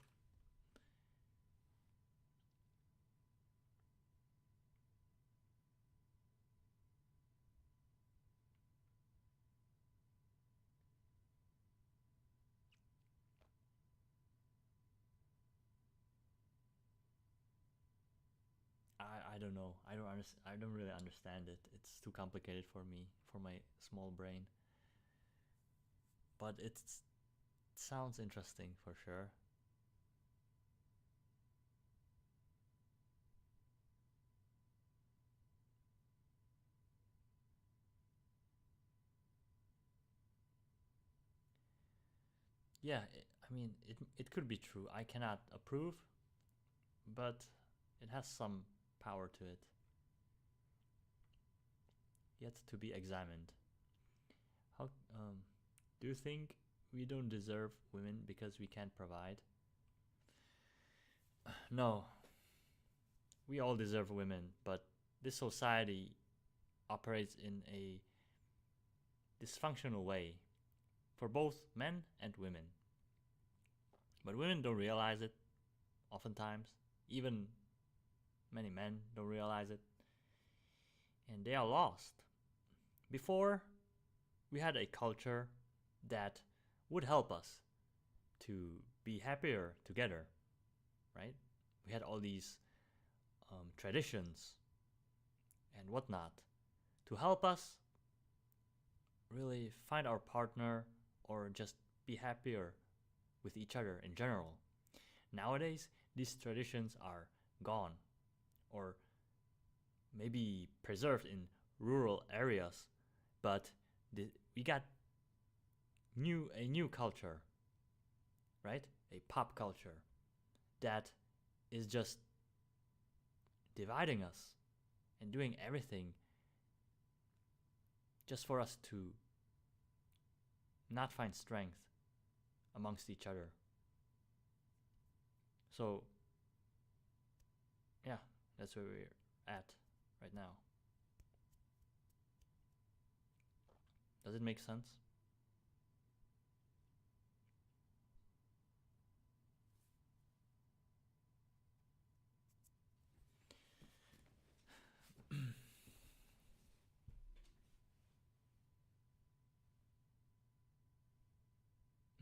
I don't know. I don't really understand it. It's too complicated for me, for my small brain. But it sounds interesting for sure. Yeah, I mean, it could be true. I cannot approve, but it has some power to it. Yet to be examined. How do you think we don't deserve women because we can't provide? No, we all deserve women, but this society operates in a dysfunctional way for both men and women. But women don't realize it oftentimes. Even many men don't realize it. And they are lost. Before, we had a culture that would help us to be happier together, right? We had all these traditions and whatnot to help us really find our partner or just be happier with each other in general. Nowadays, these traditions are gone or maybe preserved in rural areas, but we got a new culture, right? A pop culture that is just dividing us and doing everything just for us to not find strength amongst each other. So, yeah, that's where we're at right now. Does it make sense?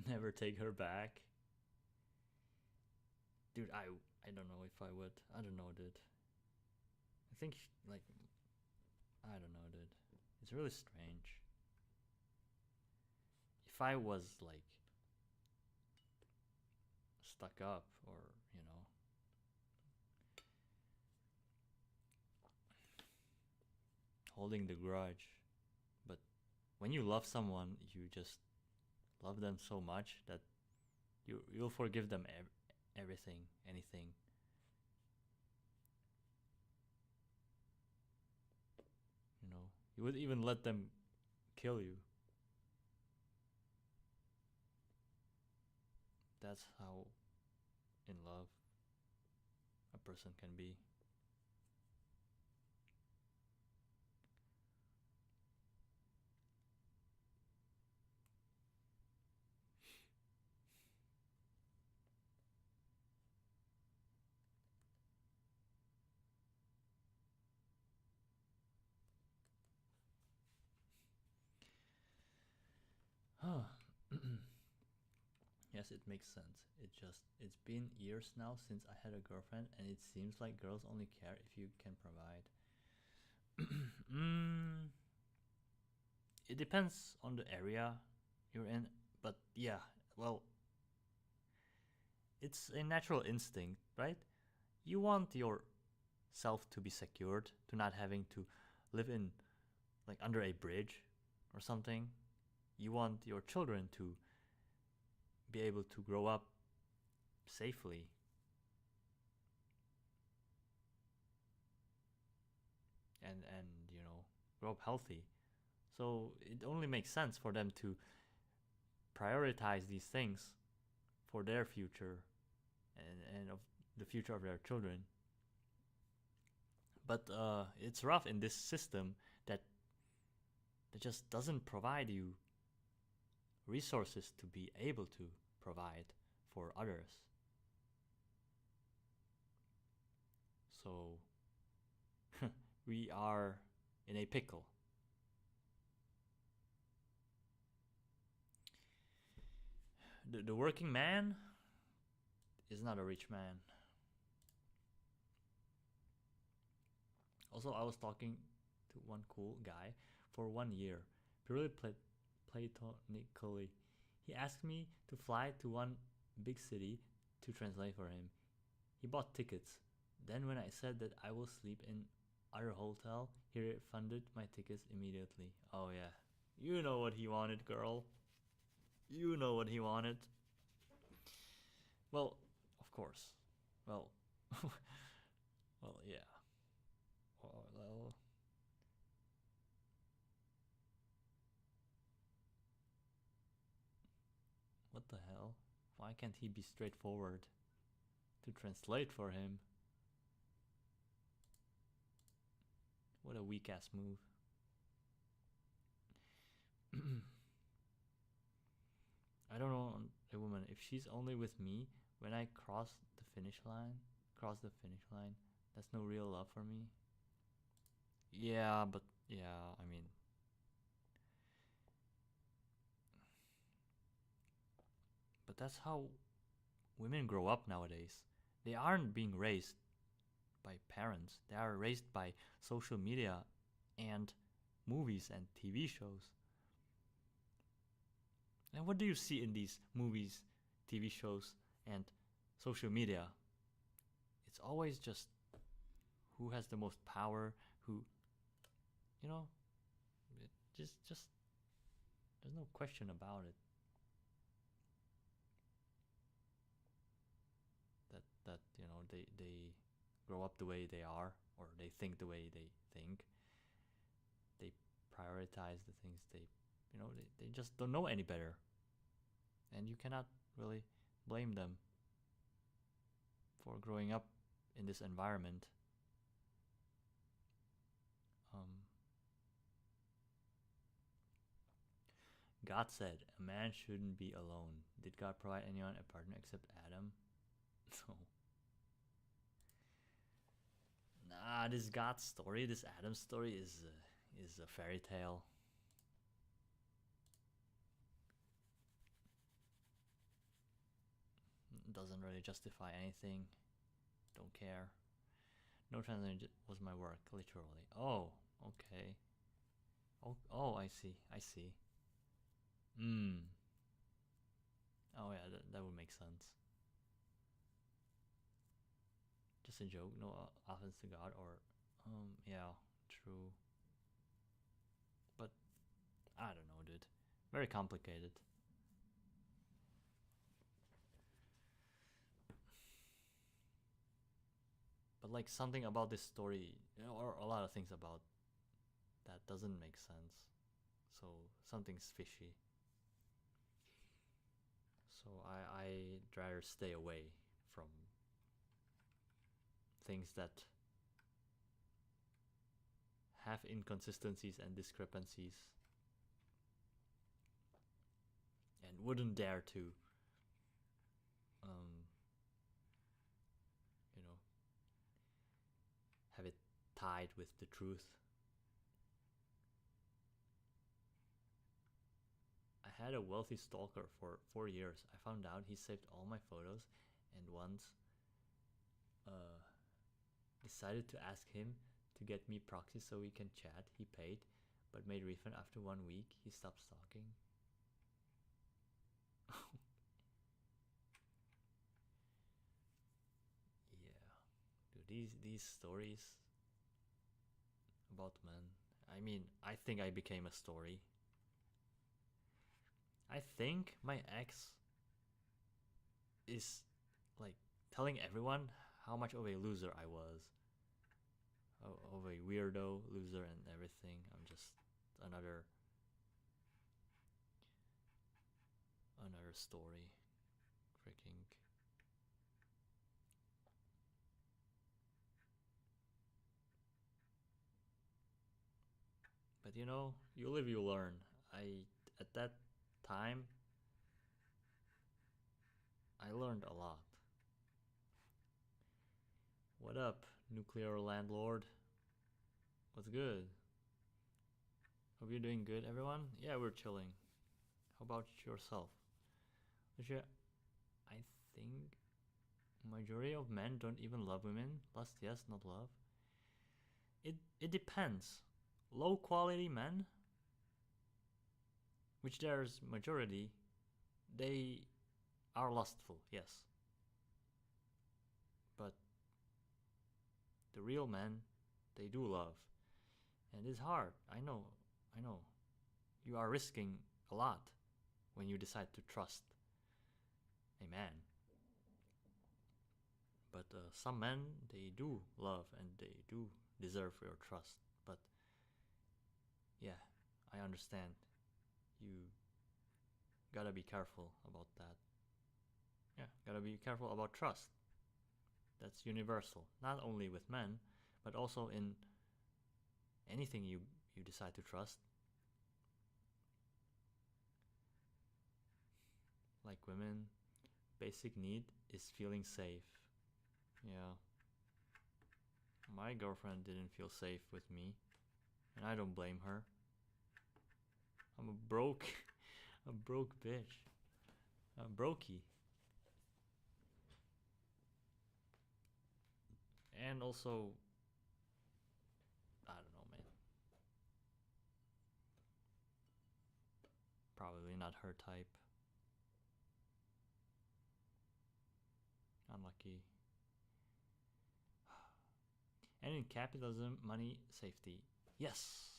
Never take her back. Dude, I don't know if I would. I don't know, dude. I think like I don't know, dude. It's really strange. If I was like stuck up or, you know, holding the grudge, but when you love someone, you just love them so much that you'll forgive them everything, anything. You know, you would even let them kill you. That's how in love a person can be. Yes, it makes sense. It's been years now since I had a girlfriend, and it seems like girls only care if you can provide. mm, it depends on the area you're in, but yeah, well, it's a natural instinct, right? You want yourself to be secured, to not having to live in like under a bridge or something. You want your children to be able to grow up safely. And you know, grow up healthy. So it only makes sense for them to prioritize these things for their future and of the future of their children. But it's rough in this system that just doesn't provide you resources to be able to provide for others. So we are in a pickle. The working man is not a rich man. Also, I was talking to one cool guy for 1 year, purely platonically. He asked me to fly to one big city to translate for him. He bought tickets. Then when I said that I will sleep in other hotel, he refunded my tickets immediately. Oh yeah, you know what he wanted, girl. You know what he wanted. Well, of course. Well, well, yeah. Well, what the hell? Why can't he be straightforward to translate for him? What a weak ass move. I don't know a woman if she's only with me when I cross the finish line. That's no real love for me. Yeah, but yeah, I mean, but that's how women grow up nowadays. They aren't being raised by parents. They are raised by social media and movies and TV shows. And what do you see in these movies, TV shows, and social media? It's always just who has the most power, who, you know, just there's no question about it. That they grow up the way they are, or they think the way they think. They prioritize the things they just don't know any better, and you cannot really blame them for growing up in this environment. God said a man shouldn't be alone. Did God provide anyone a partner except Adam? No. Nah, this God story, this Adam story is a fairy tale. Doesn't really justify anything. Don't care. No translation was my work, literally. Oh, okay. Oh, I see. I see. Hmm. Oh yeah, that would make sense. Just a joke, no offense to God, or yeah, true. But I don't know, dude. Very complicated. But like something about this story, or a lot of things about that doesn't make sense. So something's fishy. So I'd rather stay away from things that have inconsistencies and discrepancies, and wouldn't dare to, um, you know, have it tied with the truth. I had a wealthy stalker for 4 years. I found out he saved all my photos, and once uh, decided to ask him to get me proxy so we can chat. He paid, but made refund after 1 week. He stopped stalking. Yeah, dude, these stories about men. I mean, I think I became a story. I think my ex is like telling everyone how much of a loser I was. of a weirdo, loser, and everything. I'm just another story. Freaking. But you know, you live, you learn. At that time, I learned a lot. What up, nuclear landlord? What's good? Hope you're doing good, everyone. Yeah, we're chilling. How about yourself? Which I think majority of men don't even love women. Lust, yes, not love. It depends. Low quality men, which there's majority, they are lustful, yes. But the real men, they do love. And it's hard. I know. You are risking a lot when you decide to trust a man. But some men, they do love and they do deserve your trust. But yeah, I understand. You gotta be careful about that. Yeah, gotta be careful about trust. That's universal, not only with men, but also in anything you decide to trust. Like women, basic need is feeling safe. Yeah. My girlfriend didn't feel safe with me, and I don't blame her. I'm a broke bitch. I'm brokey. And also, I don't know, man. Probably not her type. Unlucky. And in capitalism, money, safety. Yes.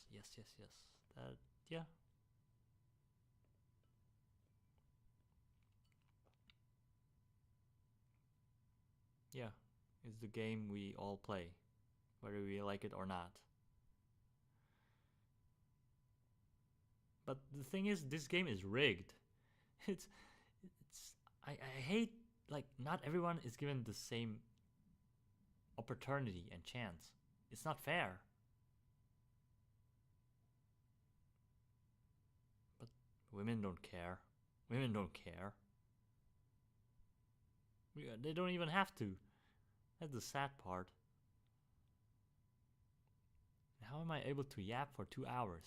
That, yeah. Yeah. It's the game we all play, whether we like it or not. But the thing is, this game is rigged. It's I hate, like, not everyone is given the same opportunity and chance. It's not fair. But women don't care. Women don't care. They don't even have to. That's the sad part. How am I able to yap for 2 hours?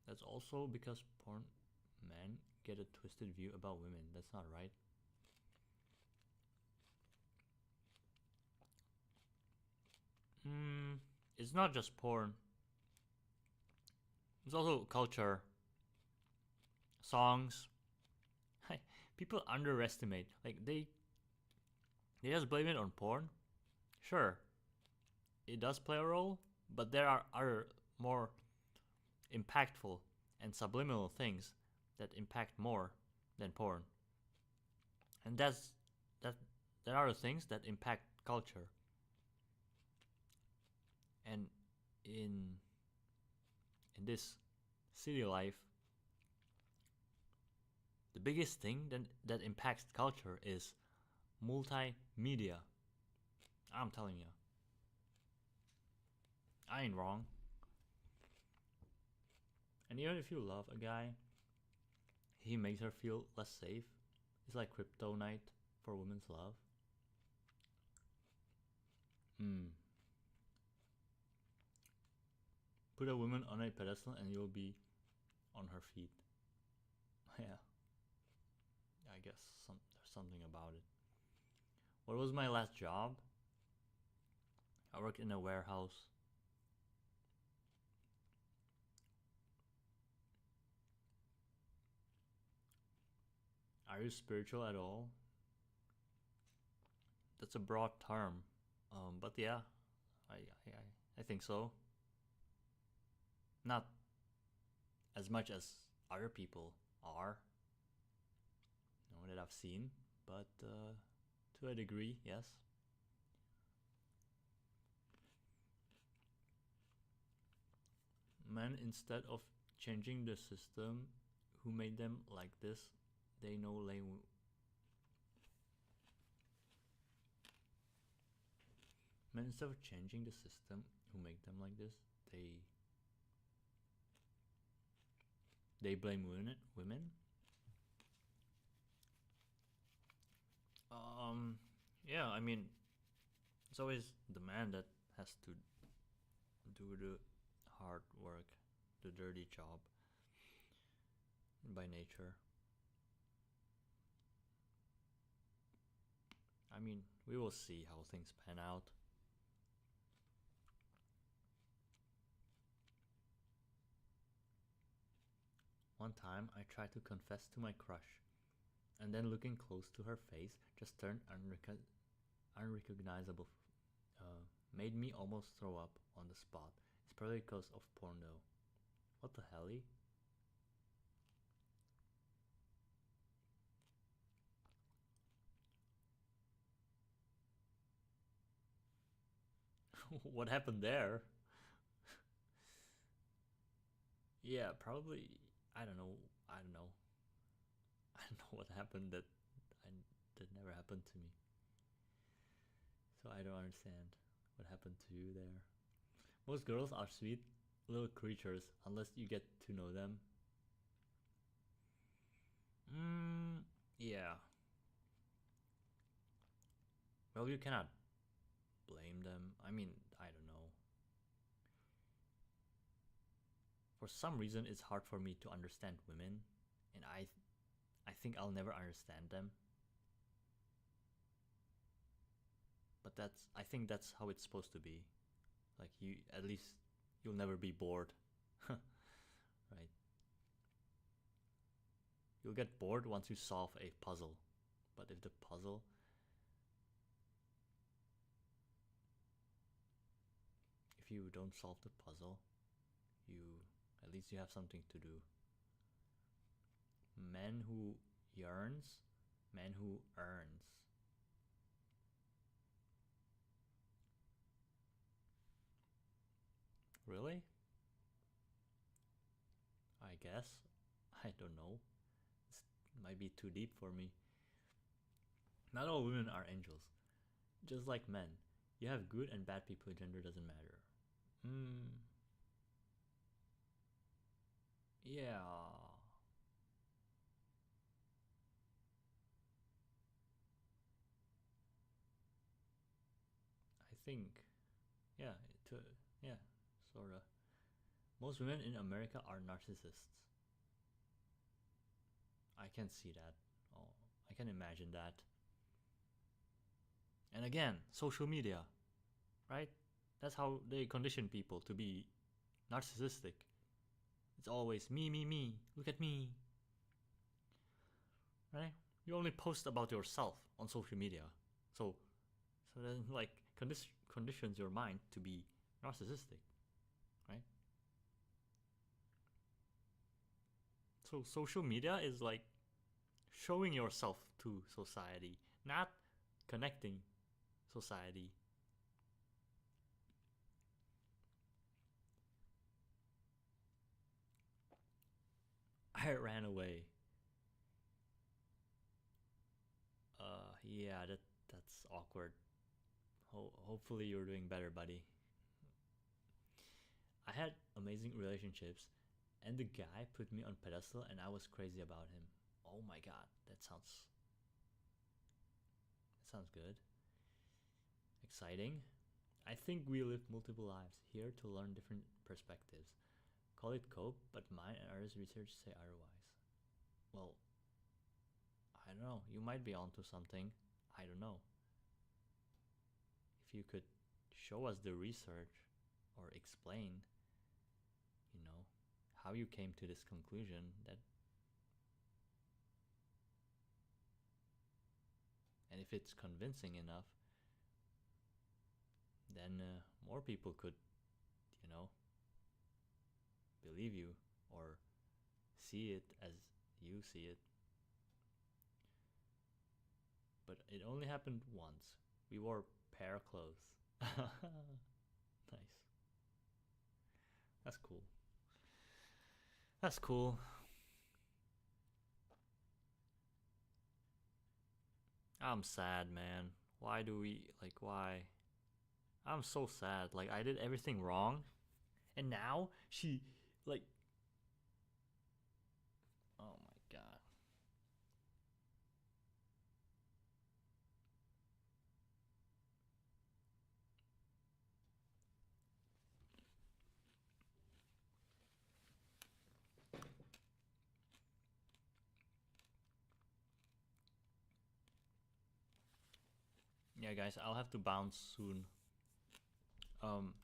That's also because porn men get a twisted view about women. That's not right. It's not just porn. It's also culture, songs. People underestimate. Like they just blame it on porn. Sure, it does play a role, but there are other more impactful and subliminal things that impact more than porn. And that there are the things that impact culture. And in this city life, the biggest thing that impacts culture is multimedia. I'm telling you. I ain't wrong. And even if you love a guy, he makes her feel less safe. It's like kryptonite for women's love. Put a woman on a pedestal and you'll be on her feet. Yeah. I guess there's something about it. What was my last job? I worked in a warehouse. Are you spiritual at all? That's a broad term. But yeah, I think so. Not as much as other people are. that I've seen, but to a degree, yes. Men, instead of changing the system who made them like this, they know men, instead of changing the system who make them like this, they blame women. Yeah, I mean, it's always the man that has to do the hard work, the dirty job by nature. I mean, we will see how things pan out. One time I tried to confess to my crush, and then looking close to her face just turned unrecognizable. Made me almost throw up on the spot. It's probably because of porn though. What the helly? What happened there? Yeah, probably. I don't know. I don't know. I don't know what happened that never happened to me. So I don't understand what happened to you there. Most girls are sweet little creatures unless you get to know them. Yeah. Well, you cannot blame them. I mean, I don't know. For some reason, it's hard for me to understand women, and I think I'll never understand them. But I think that's how it's supposed to be. Like you, at least you'll never be bored, right? You'll get bored once you solve a puzzle, but if the puzzle if you don't solve the puzzle, you at least you have something to do. Man who yearns, man who earns. Really? I guess. I don't know. It might be too deep for me. Not all women are angels. Just like men. You have good and bad people, gender doesn't matter. Yeah. I think. Yeah, yeah, sorta. Most women in America are narcissists. I can see that. Oh, I can imagine that. And again, social media, right? That's how they condition people to be narcissistic. It's always me, me, me. Look at me. Right? You only post about yourself on social media. So then like conditions your mind to be narcissistic, right? So social media is like showing yourself to society, not connecting society. I ran away. Yeah, that's awkward. Hopefully you're doing better, buddy. I had amazing relationships, and the guy put me on pedestal, and I was crazy about him. Oh my god, that sounds good. Exciting. I think we live multiple lives here to learn different perspectives. Call it cope, but mine and others' research say otherwise. Well, I don't know. You might be onto something. I don't know. If you could show us the research or explain, you know, how you came to this conclusion, that and if it's convincing enough, then more people could, you know, believe you or see it as you see it. but it only happened once. We wore pair clothes. Nice. That's cool. That's cool. I'm sad, man. Why do we like why? I'm so sad. Like I did everything wrong and now she like oh my god. Yeah, guys, I'll have to bounce soon. Um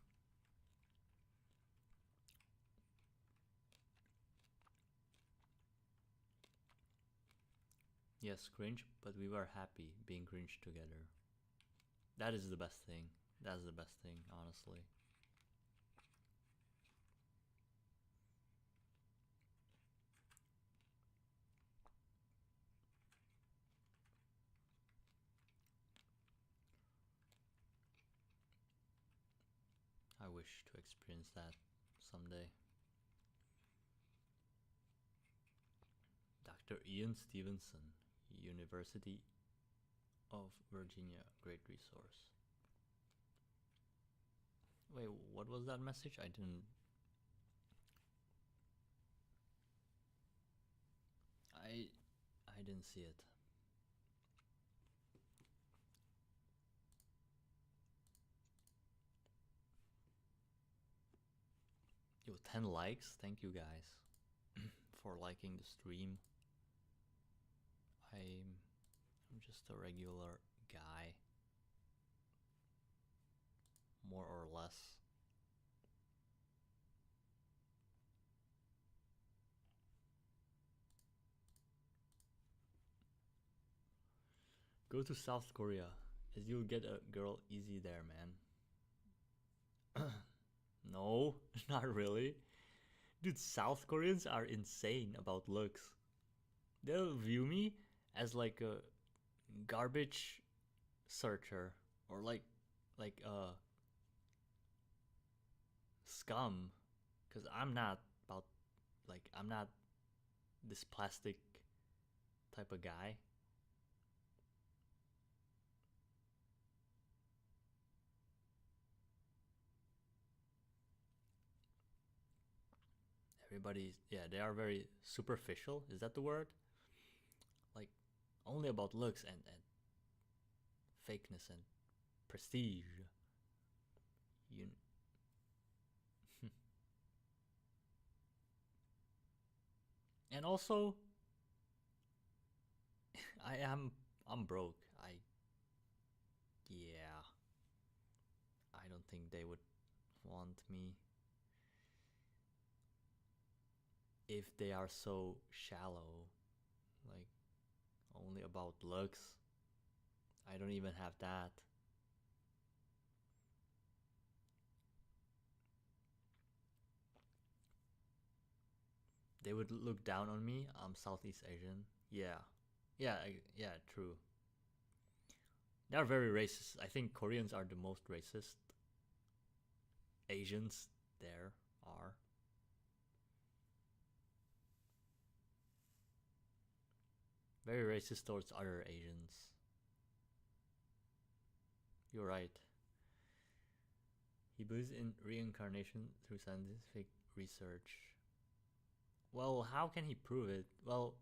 Yes, cringe, but we were happy being cringe together. That is the best thing. That's the best thing, honestly. I wish to experience that someday. Dr. Ian Stevenson, University of Virginia, great resource. Wait, what was that message? I didn't see it. Yo, 10 likes. Thank you guys for liking the stream. I'm just a regular guy, more or less. Go to South Korea, as you'll get a girl easy there, man. No, not really. Dude, South Koreans are insane about looks. They'll view me as like a garbage searcher or like scum cuz I'm not about like I'm not this plastic type of guy. Everybody's yeah, they are very superficial. Is that the word? Like only about looks and fakeness and prestige. You and also I am I'm broke. Yeah, I don't think they would want me if they are so shallow. Like only about looks. I don't even have that. They would look down on me. I'm Southeast Asian. Yeah. Yeah, yeah, true. They are very racist. I think Koreans are the most racist. Asians there are. Very racist towards other Asians. You're right. He believes in reincarnation through scientific research. Well, how can he prove it? Well,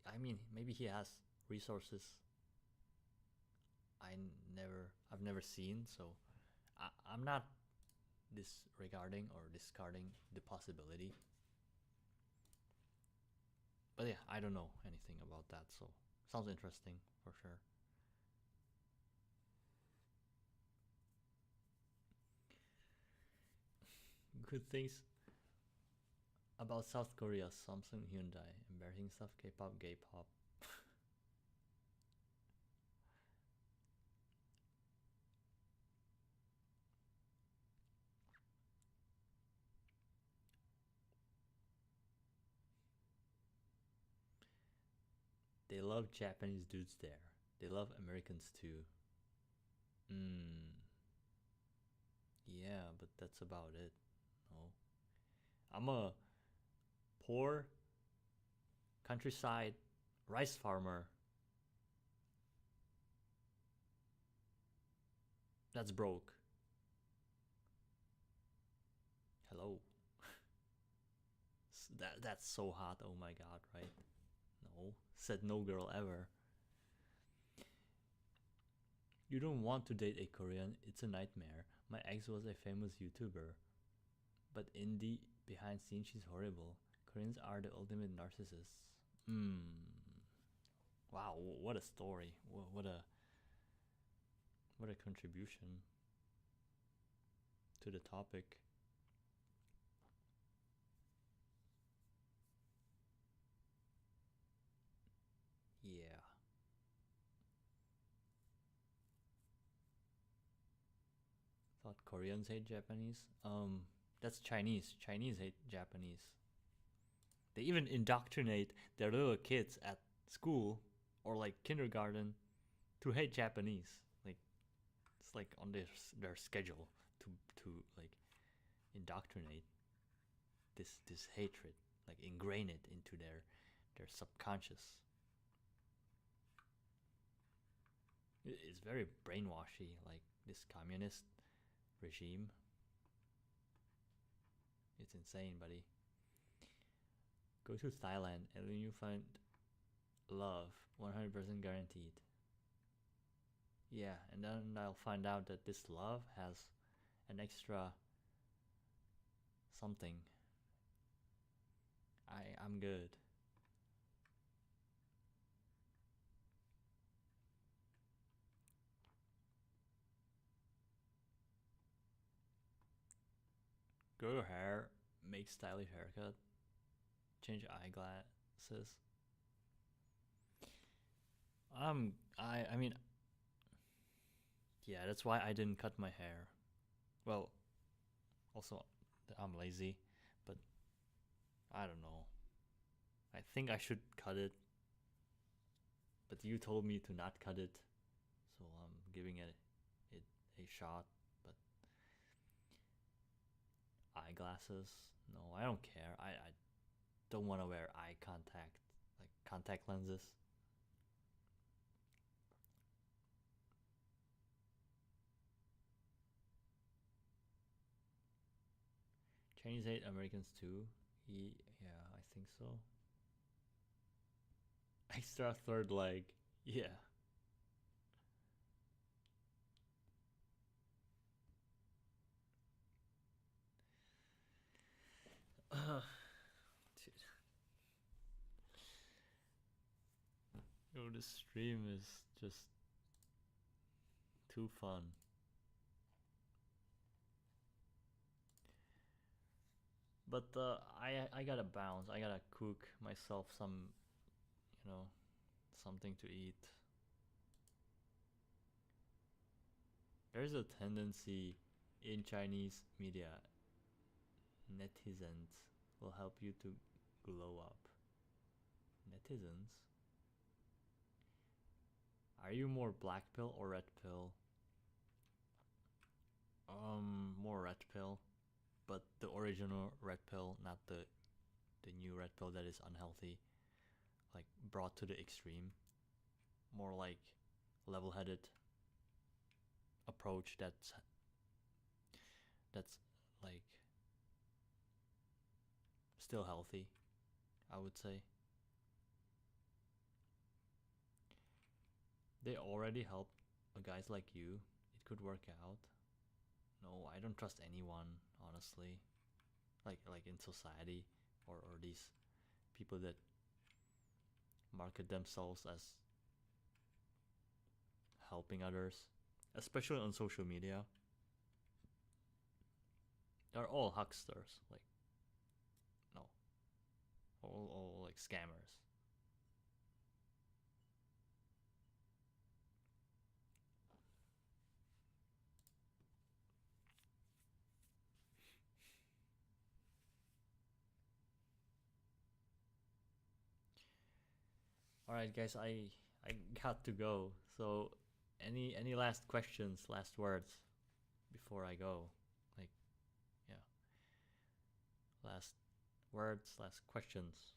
I mean, maybe he has resources I've never seen, so I'm not disregarding or discarding the possibility. But yeah, I don't know anything about that, so sounds interesting for sure. Good things about South Korea: Samsung, Hyundai, embarrassing stuff, K-pop, gay pop. They love Japanese dudes there. They love Americans too. Mm, yeah, but that's about it. No. I'm a poor countryside rice farmer that's broke. Hello. That's so hot. Oh my god, right? No. Said no girl ever. You don't want to date a Korean, it's a nightmare. My ex was a famous YouTuber, but in the behind scenes, she's horrible. Koreans are the ultimate narcissists. Hmm. Wow, what a story. What a contribution to the topic. Yeah. Thought Koreans hate Japanese. That's Chinese. Chinese hate Japanese. They even indoctrinate their little kids at school or like kindergarten to hate Japanese. Like it's like on their schedule to like indoctrinate this hatred, like ingrain it into their subconscious. It's very brainwashy, like this communist regime. It's insane, buddy. Go to Thailand and when you find love, 100% guaranteed. Yeah, and then I'll find out that this love has an extra something. I'm good. Grow your hair, make stylish haircut, change eyeglasses. I mean, yeah, that's why I didn't cut my hair. Well, also I'm lazy, but I don't know. I think I should cut it, but you told me to not cut it, so I'm giving it a shot. But eyeglasses, no, I don't care. I don't want to wear eye contact, like contact lenses. Chinese hate Americans too. Yeah, I think so. Extra third leg. Yeah. Dude. Oh, this stream is just too fun. But I gotta bounce. I gotta cook myself some, you know, something to eat. There's a tendency in Chinese media, netizens will help you to glow up. Netizens? Are you more black pill or red pill? More red pill, but the original red pill, not the new red pill that is unhealthy, like brought to the extreme. More like level-headed approach that's like still healthy, I would say. They already help guys like you. It could work out. No, I don't trust anyone, honestly. Like in society or these people that market themselves as helping others, especially on social media. They're all hucksters, like no, all like scammers. All right, guys, I I got to go. So, any last questions, last words before I go? Like, yeah, last words, last questions.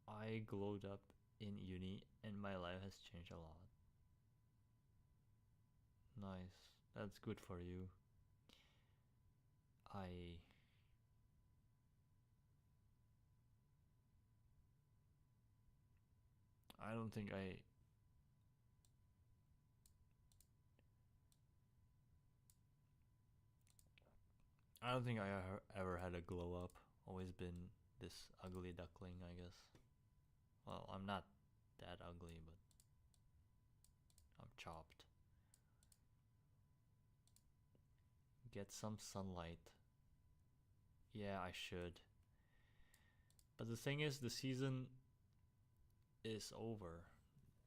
I glowed up in uni and my life has changed a lot. Nice. That's good for you. I I don't think I don't think I ever had a glow up. Always been this ugly duckling, I guess. Well, I'm not that ugly, but I'm chopped. Get some sunlight. Yeah, I should. But the thing is, the season is over.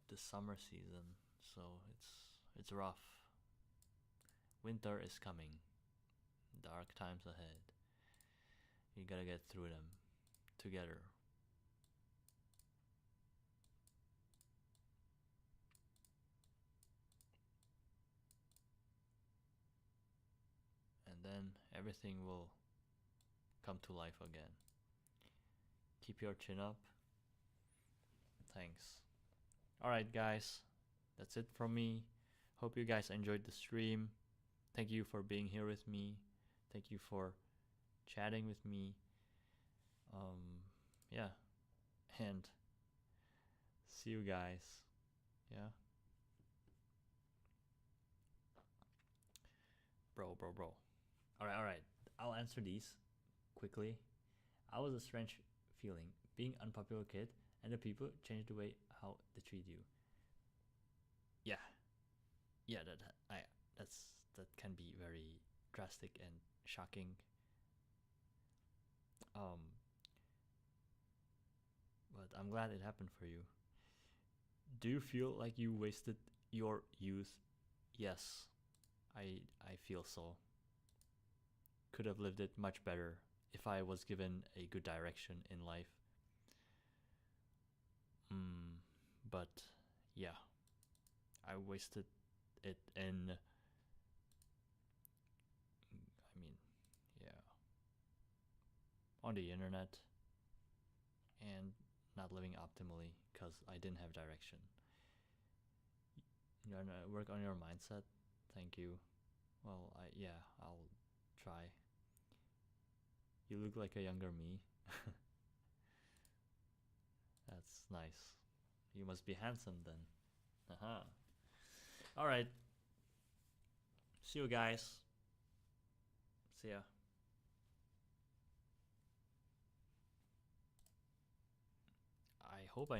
The summer season, so it's rough. Winter is coming. Dark times ahead. You gotta get through them together. And then everything will come to life again. Keep your chin up. Thanks. Alright, guys. That's it from me. Hope you guys enjoyed the stream. Thank you for being here with me. Thank you for chatting with me. Yeah. And see you guys. Yeah. Bro. Alright. I'll answer these quickly. I was a strange feeling being unpopular kid and the people changed the way how they treat you. Yeah. Yeah, that can be very drastic and shocking. Um but I'm glad it happened for you. Do you feel like you wasted your youth? Yes. I feel so. Could have lived it much better if I was given a good direction in life. But yeah, I wasted it in. I mean, yeah, on the internet and not living optimally because I didn't have direction. You want to work on your mindset? Thank you. Well, I'll try. You look like a younger me. That's nice. You must be handsome then. Haha. Alright. See you guys. See ya. I hope I